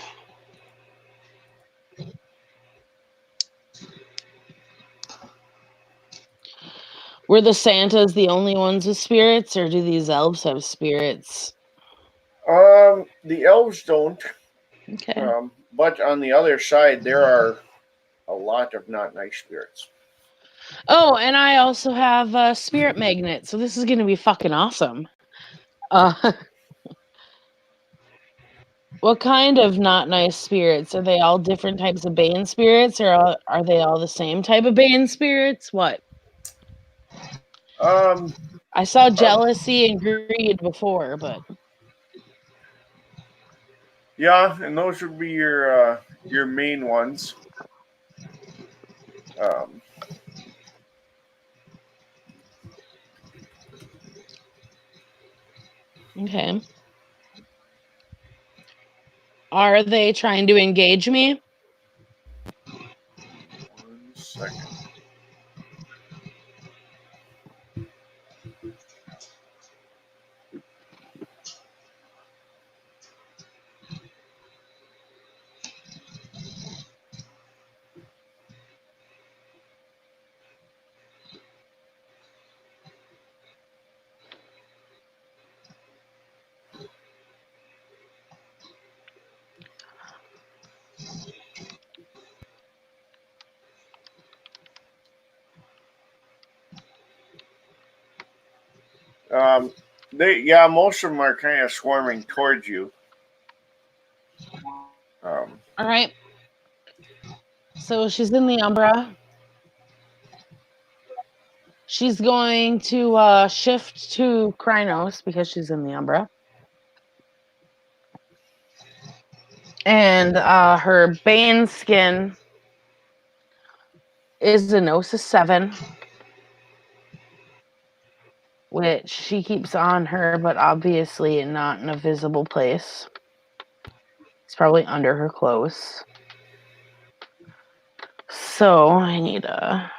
Were the Santas the only ones with spirits, or do these elves have spirits? The elves don't. Okay. But on the other side, there are a lot of not nice spirits. Oh, and I also have a spirit magnet, so this is going to be fucking awesome. What kind of not nice spirits? Are they all different types of Bane spirits, or are they all the same type of Bane spirits? What? I saw jealousy and greed before, but yeah, and those would be your main ones. Okay. Are they trying to engage me? 1 second. Most of them are kind of swarming towards you. All right. So she's in the Umbra. She's going to shift to Krynos because she's in the Umbra. And her Bane skin is a Gnosis 7. which she keeps on her, but obviously not in a visible place. It's probably under her clothes. So I need a...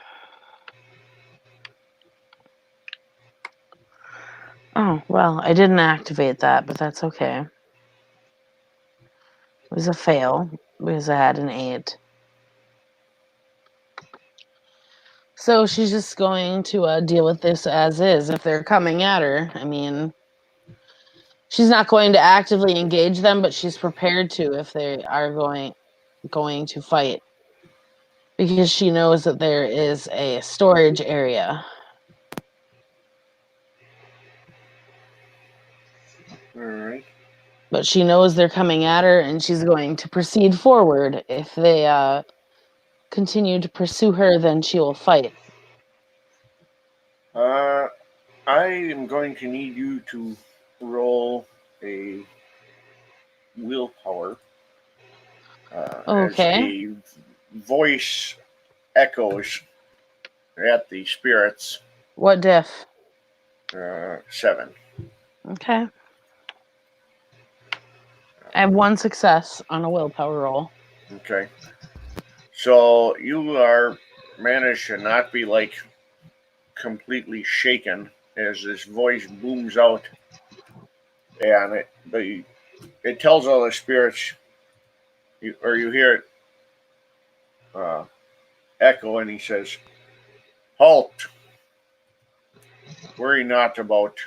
Oh, well, I didn't activate that, but that's okay. It was a fail because I had an 8. So she's just going to deal with this as is. If they're coming at her, I mean, she's not going to actively engage them, but she's prepared to if they are going to fight. Because she knows that there is a storage area. Alright. But she knows they're coming at her, and she's going to proceed forward. If they continue to pursue her, then she will fight. I am going to need you to roll a willpower. Okay. As a voice echoes at the spirits. What diff? 7. Okay. I have 1 success on a willpower roll. Okay. So you are managed to not be like completely shaken as this voice booms out, and it tells all the spirits, you hear it echo, and he says, "Halt! Worry not about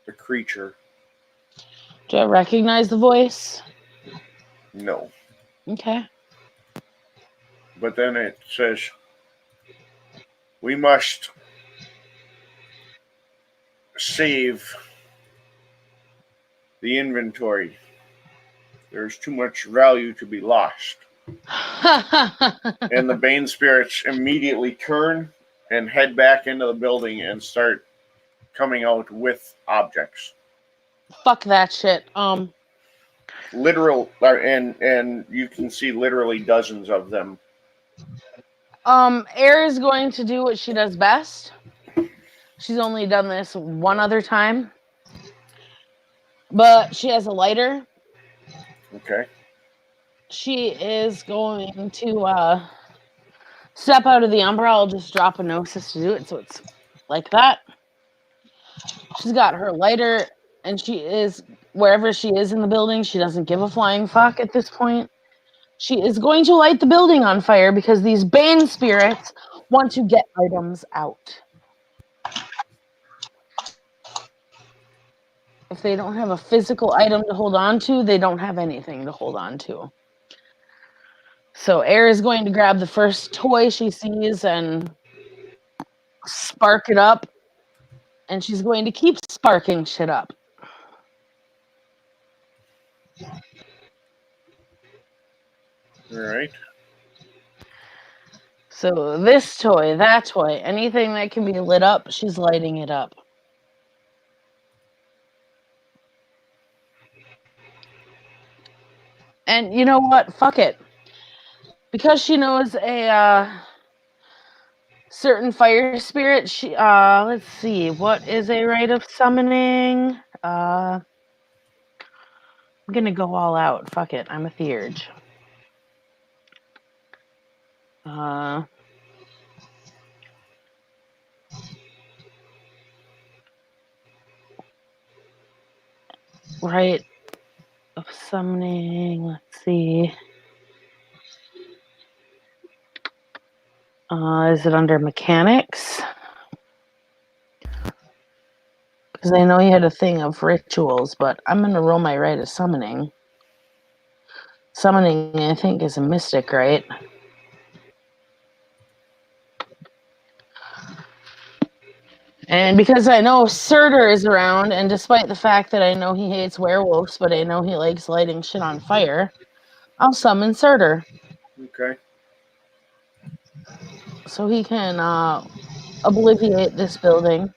the creature." Do I recognize the voice? No. Okay. But then it says, "We must save the inventory. There's too much value to be lost." And the Bane spirits immediately turn and head back into the building and start coming out with objects. Fuck that shit. Literal, and you can see literally dozens of them. Air is going to do what she does best. She's only done this one other time. But she has a lighter. Okay. She is going to step out of the umbra. I'll just drop a gnosis to do it, so it's like that. She's got her lighter, and she is, wherever she is in the building, she doesn't give a flying fuck at this point. She is going to light the building on fire because these Bane spirits want to get items out. If they don't have a physical item to hold on to, they don't have anything to hold on to. So Air is going to grab the first toy she sees and spark it up. And she's going to keep sparking shit up. All right. So this toy, that toy, anything that can be lit up, she's lighting it up. And you know what? Fuck it. Because she knows a certain fire spirit, she let's see, what is a rite of summoning? I'm gonna go all out. Fuck it. I'm a theurge. Rite of summoning, let's see. Is it under mechanics? Because I know you had a thing of rituals, but I'm going to roll my rite of summoning. Summoning, I think, is a mystic, right? And because I know Surtur is around, and despite the fact that I know he hates werewolves, but I know he likes lighting shit on fire, I'll summon Surtur. Okay. So he can obliviate this building.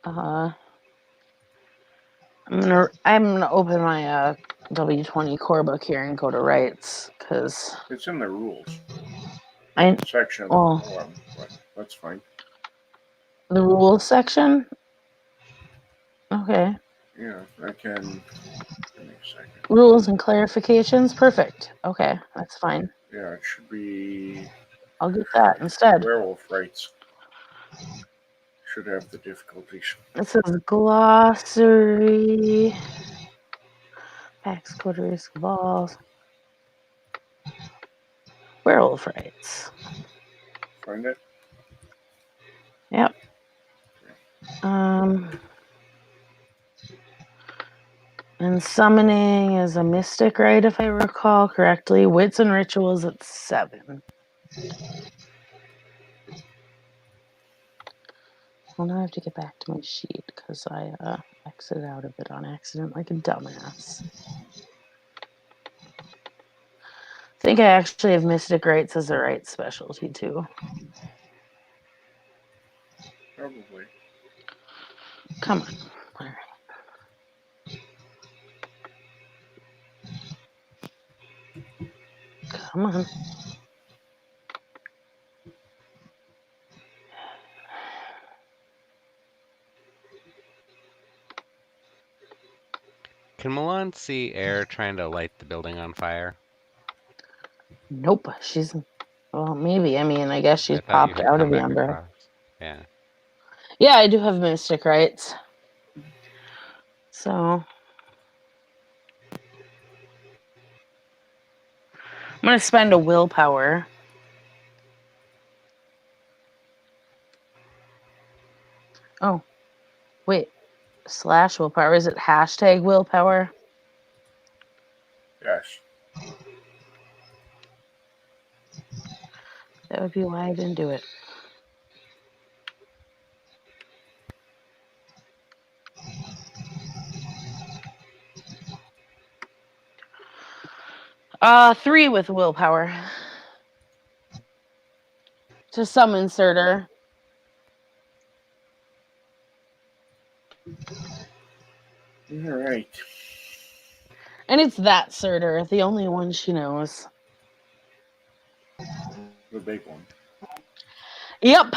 I'm gonna open my W20 core book here and go to rights because it's in the rules I section of the well, form. That's fine. The rules section? Okay. Yeah, I can. Give me a second. Rules and clarifications? Perfect. Okay, that's fine. Yeah, it should be I'll get that instead. werewolf rights. Should have the difficulties. It says glossary. Packs, coteries, cabals. Werewolf rights. Find it? Yep. And summoning is a mystic right, if I recall correctly. Wits and rituals at 7. Well, now I have to get back to my sheet because I exited out of it on accident like a dumbass. I think I actually have mystic rights as a right specialty too. Probably. Come on. All right. Come on. Can Milan see Air trying to light the building on fire? Nope. She's, well, maybe. I mean, I guess she's I thought you popped had out of come the back ember. across. Yeah. Yeah, I do have mystic rights. So I'm going to spend a willpower. Oh, wait. / willpower. Is it hashtag willpower? Yes. That would be why I didn't do it. Three with willpower. To summon Surtur. All right. And it's that Surtur, the only one she knows. The big one. Yep.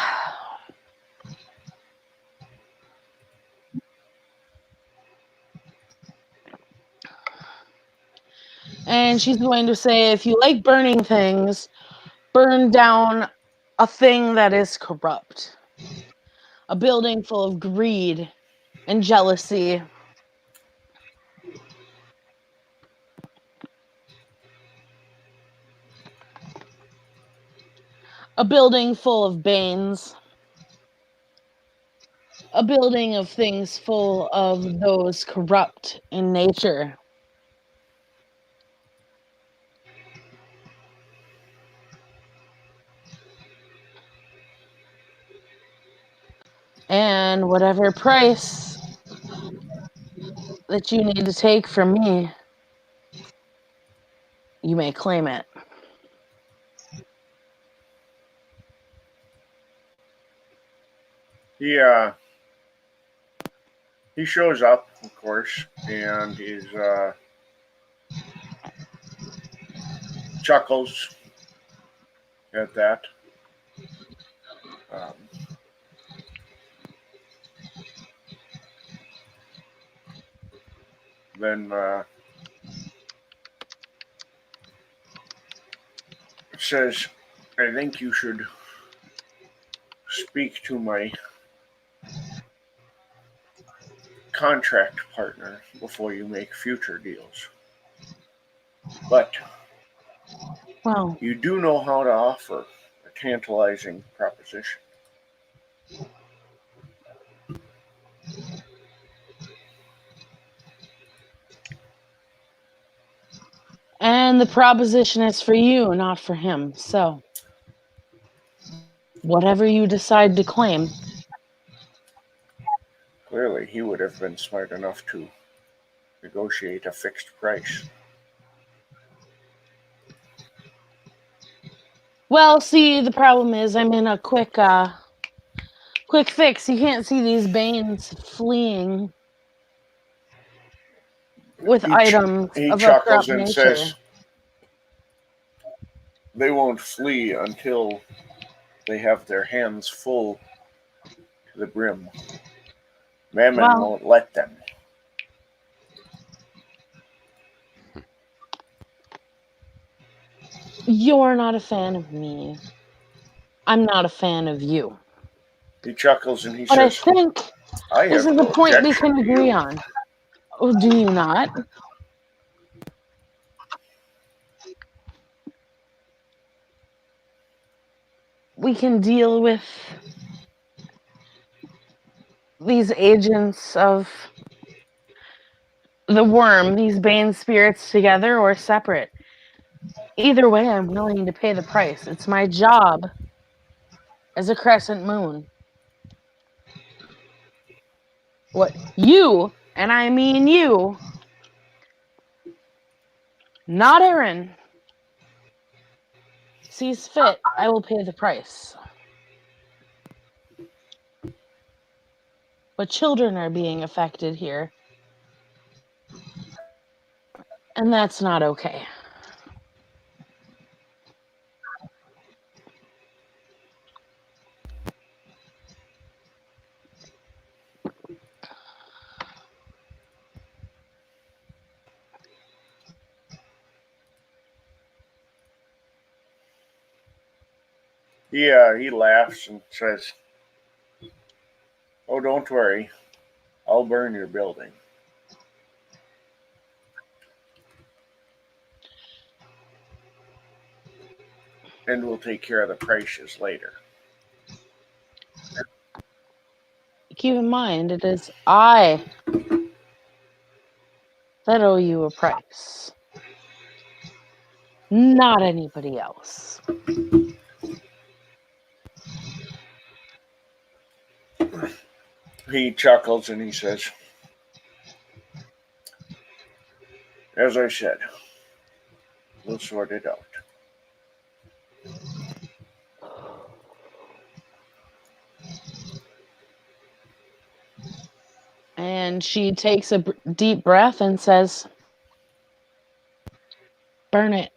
And she's going to say, if you like burning things, burn down a thing that is corrupt. A building full of greed and jealousy. A building full of banes. A building of things full of those corrupt in nature. And whatever price that you need to take from me, you may claim it. He shows up, of course, and is chuckles at that. Then says, I think you should speak to my contract partner before you make future deals. But Well, you do know how to offer a tantalizing proposition. and the proposition is for you, not for him. So, whatever you decide to claim. Clearly, he would have been smart enough to negotiate a fixed price. Well, see, the problem is I'm in a quick fix. You can't see these banes fleeing with items He of a chuckles corrupt and nature. says, they won't flee until they have their hands full to the brim. Mammon Well- won't let them. You're not a fan of me. I'm not a fan of you. He chuckles and he But I says, think I this have is no a point we objection can to agree you. on. Oh, do you not? We can deal with these agents of the worm, these Bane spirits together or separate. Either way, I'm willing to pay the price. It's my job as a crescent moon. What you, and I mean you, not Aaron, sees fit, I will pay the price. But children are being affected here. And that's not okay. He laughs and says, oh, don't worry. I'll burn your building. And we'll take care of the prices later. Keep in mind, it is I that owe you a price, not anybody else. He chuckles and he says, as I said, we'll sort it out. And she takes a deep breath and says, burn it.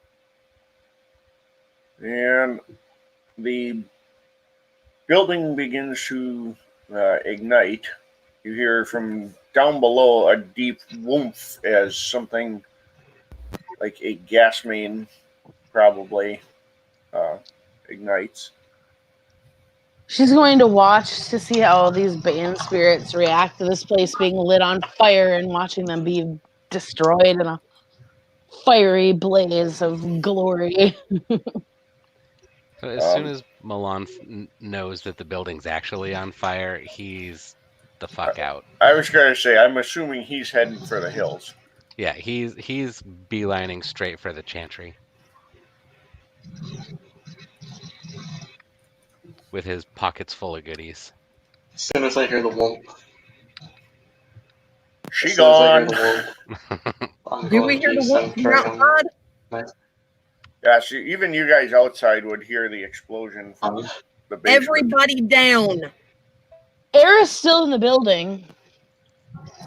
And the building begins to ignite. You hear from down below a deep whoomph as something like a gas main probably ignites. She's going to watch to see how these Bane spirits react to this place being lit on fire and watching them be destroyed in a fiery blaze of glory. So as soon as Milan knows that the building's actually on fire, he's the fuck out. I was going to say, I'm assuming he's heading for the hills. Yeah, he's beelining straight for the chantry. With his pockets full of goodies. As soon as I hear the whoomp, She as soon as I hear gone. the whoomp, I'm Do we going hear to the send wolf from Dragon. outside? Yeah, so even you guys outside would hear the explosion from the basement. Everybody down. Air is still in the building.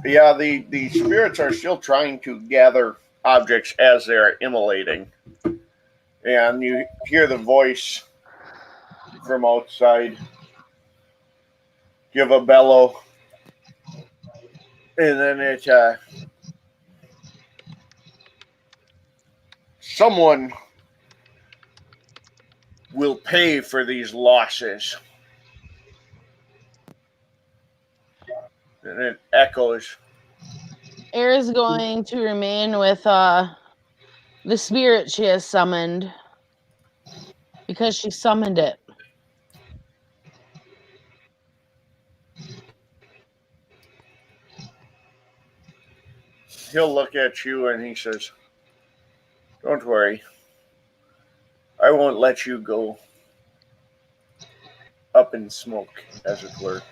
Yeah, the spirits are still trying to gather objects as they're immolating. And you hear the voice from outside give a bellow. And then it someone will pay for these losses. And it echoes. Air is going to remain with the spirit she has summoned because she summoned it. He'll look at you and he says, don't worry. I won't let you go up in smoke, as it were.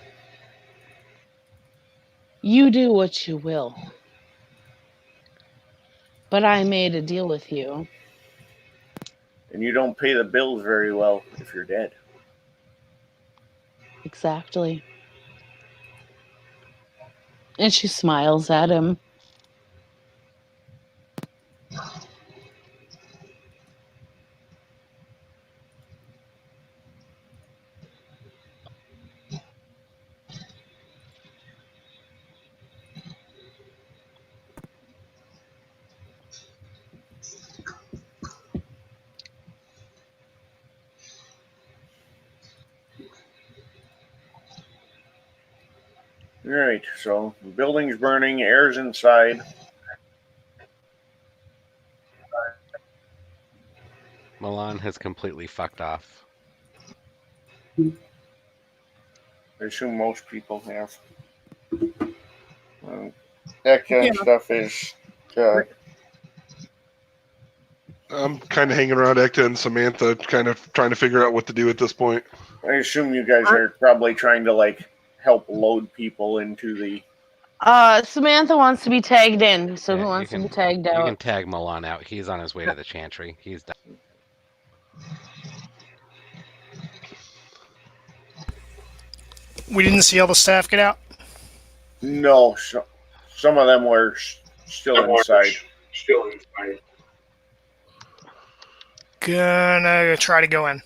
You do what you will. But I made a deal with you. And you don't pay the bills very well if you're dead. Exactly. And she smiles at him. Right, so the building's burning, air's inside. Milan has completely fucked off. I assume most people have. That kind of stuff is. I'm kind of hanging around Ekta and Samantha, kind of trying to figure out what to do at this point. I assume you guys are probably trying to like help load people into the. Samantha wants to be tagged in, so Yeah, who you wants to can- be tagged You can out? tag Milan out. He's on his way to the chantry. He's done. We didn't see all the staff get out. No, some of them were still inside. Gonna try to go in.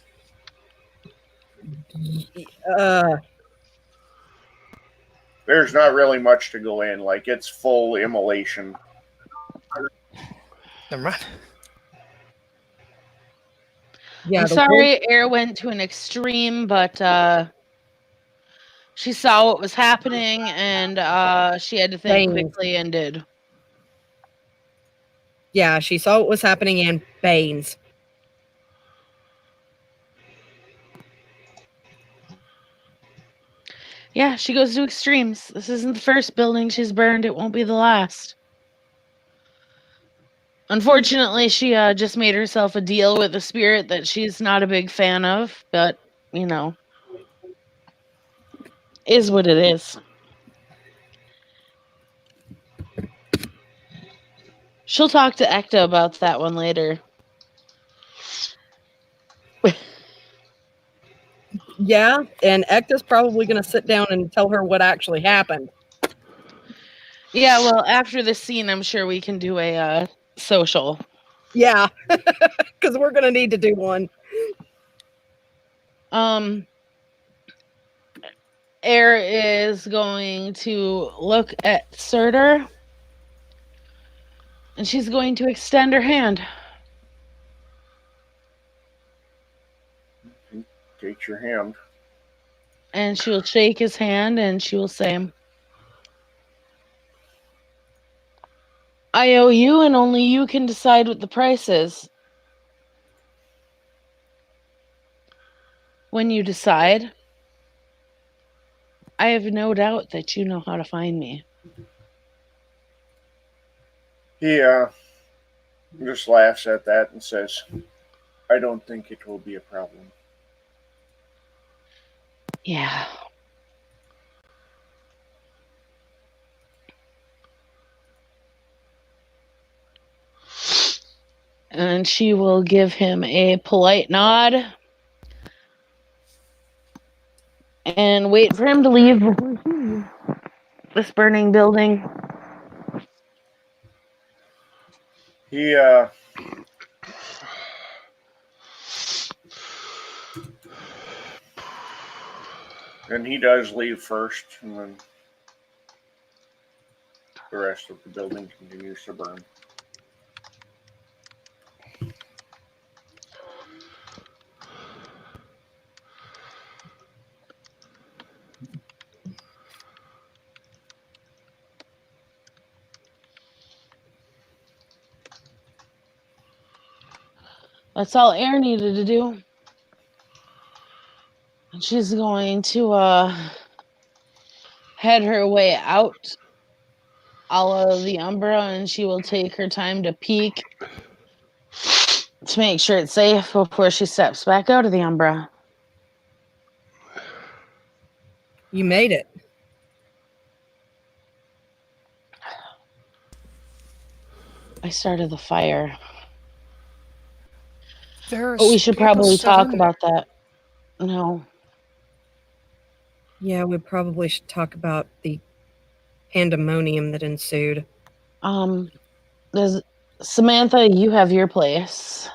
There's not really much to go in. Like it's full immolation. Never mind. Yeah, I'm the sorry, Air went to an extreme, but she saw what was happening and she had to think Thanks. quickly and did. Yeah, she saw what was happening in Baines. Yeah, she goes to extremes. This isn't the first building she's burned. It won't be the last. Unfortunately, she just made herself a deal with a spirit that she's not a big fan of, but, you know, is what it is. She'll talk to Ekta about that one later. Yeah, and Ekta's probably going to sit down and tell her what actually happened. Yeah, well, after this scene, I'm sure we can do a social. Yeah, because we're going to need to do one. Air is going to look at Surtur, and she's going to extend her hand. Take your hand. And she will shake his hand, and she will say, I owe you, and only you can decide what the price is. When you decide, I have no doubt that you know how to find me. He just laughs at that and says, I don't think it will be a problem. Yeah. And she will give him a polite nod and wait for him to leave before she leaves this burning building. He and he does leave first, and then the rest of the building continues to burn. That's all Air needed to do. And she's going to head her way out of the Umbra, and she will take her time to peek to make sure it's safe before she steps back out of the Umbra. You made it. I started the fire. There's But we should people probably still talk in about that. No. Yeah, we probably should talk about the pandemonium that ensued. There's Samantha, you have your place.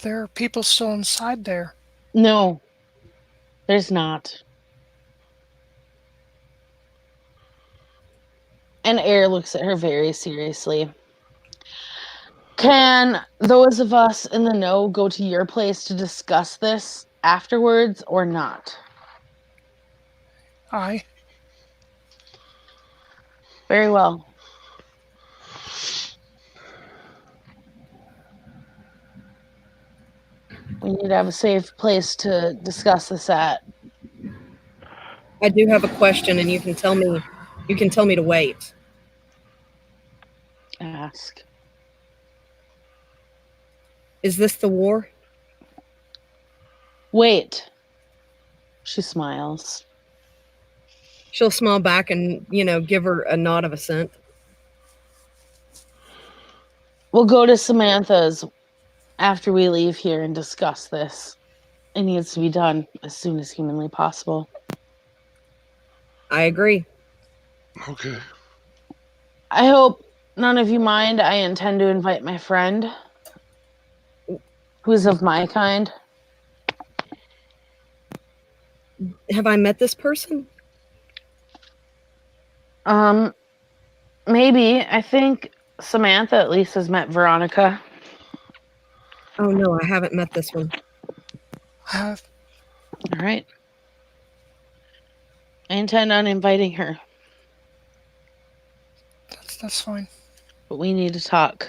There are people still inside there. No, there's not. And Air looks at her very seriously. Can those of us in the know go to your place to discuss this afterwards or not? Aye. Very well. We need to have a safe place to discuss this at. I do have a question, and you can tell me. You can tell me to wait. Ask. Is this the war? Wait. She smiles. She'll smile back and, give her a nod of assent. We'll go to Samantha's after we leave here and discuss this. It needs to be done as soon as humanly possible. I agree. Okay. I hope none of you mind. I intend to invite my friend, who's of my kind. Have I met this person? Maybe. I think Samantha at least has met Veronica. Oh no, I haven't met this one. I have. All right. I intend on inviting her, That's fine. but we need to talk.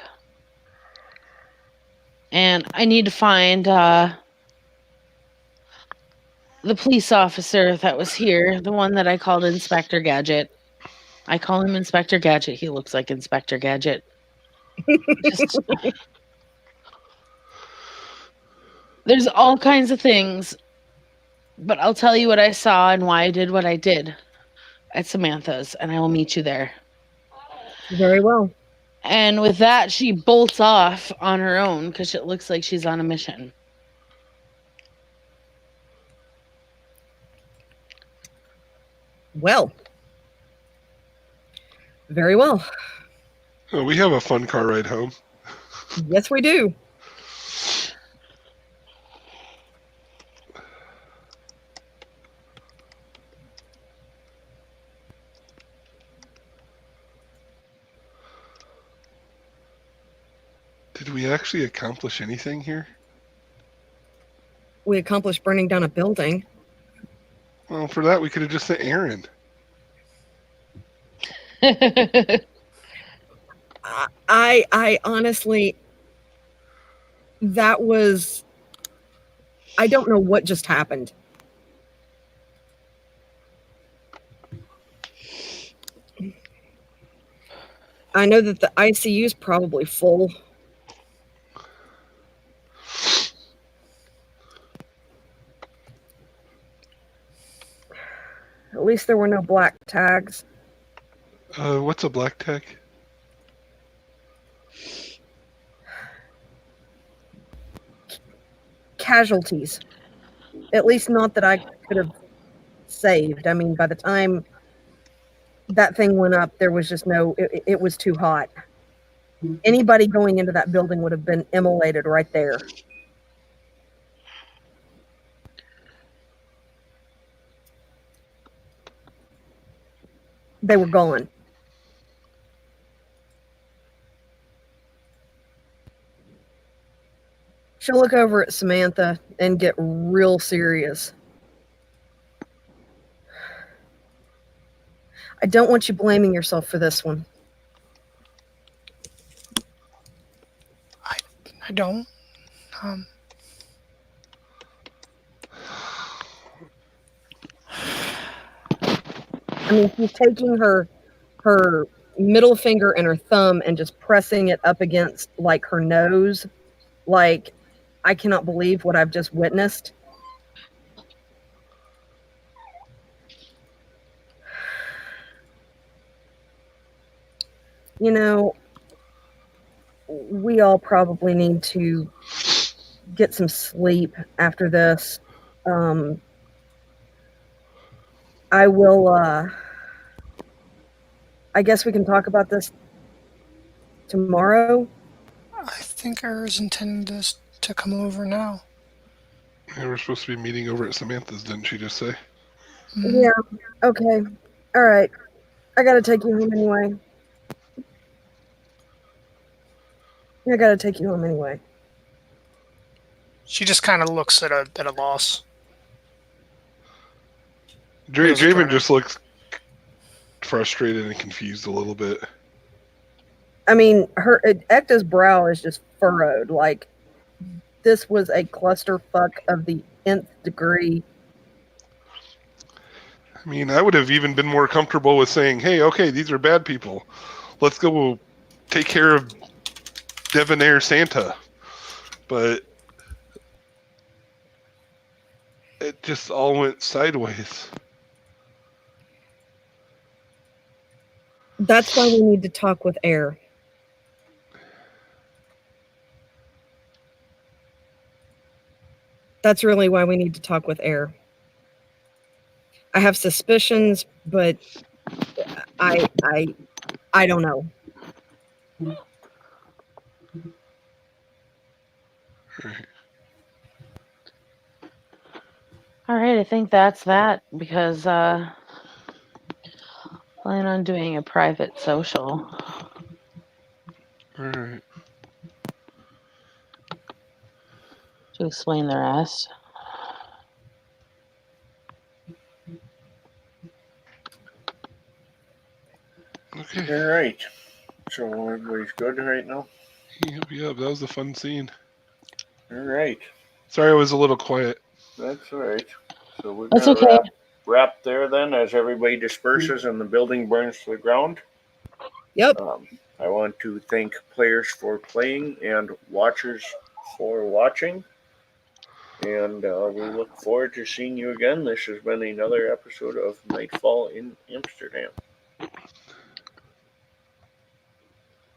And I need to find the police officer that was here, the one that I called Inspector Gadget. I call him Inspector Gadget. He looks like Inspector Gadget. There's all kinds of things, but I'll tell you what I saw and why I did what I did at Samantha's, and I will meet you there. Very well. And with that, she bolts off on her own because it looks like she's on a mission. Well. Very well. Oh, we have a fun car ride home. Yes, we do. Did we actually accomplish anything here? We accomplished burning down a building. Well, for that, we could have just sent Aaron. I honestly, that was, I don't know what just happened. I know that the ICU is probably full. At least there were no black tags. What's a black tag? Casualties. At least not that I could have saved. I mean, by the time that thing went up, there was just it was too hot. Anybody going into that building would have been immolated right there. They were gone. She'll look over at Samantha and get real serious. I don't want you blaming yourself for this one. I don't. I mean, she's taking her middle finger and her thumb and just pressing it up against like her nose. Like, I cannot believe what I've just witnessed. You know, we all probably need to get some sleep after this. I will, I guess we can talk about this tomorrow. I think Era's intending to come over now. Yeah, we're supposed to be meeting over at Samantha's, didn't she just say? Yeah, okay. All right. I gotta take you home anyway. She just kind of looks at a loss. Draven just looks frustrated and confused a little bit. I mean, Ecta's brow is just furrowed. Like, this was a clusterfuck of the nth degree. I mean, I would have even been more comfortable with saying, hey, okay, these are bad people. Let's go take care of Debonair Santa. But it just all went sideways. That's why we need to talk with Air. That's really why we need to talk with Air. I have suspicions, but I don't know. All right, I think that's that because plan on doing a private social. All right. To explain the rest. Okay. All right. So everybody's good right now? Yep, that was a fun scene. All right. Sorry I was a little quiet. That's all right. So we're That's going to okay. wrap there then as everybody disperses and the building burns to the ground. Yep. I want to thank players for playing and watchers for watching. And we look forward to seeing you again. This has been another episode of Nightfall in Amsterdam.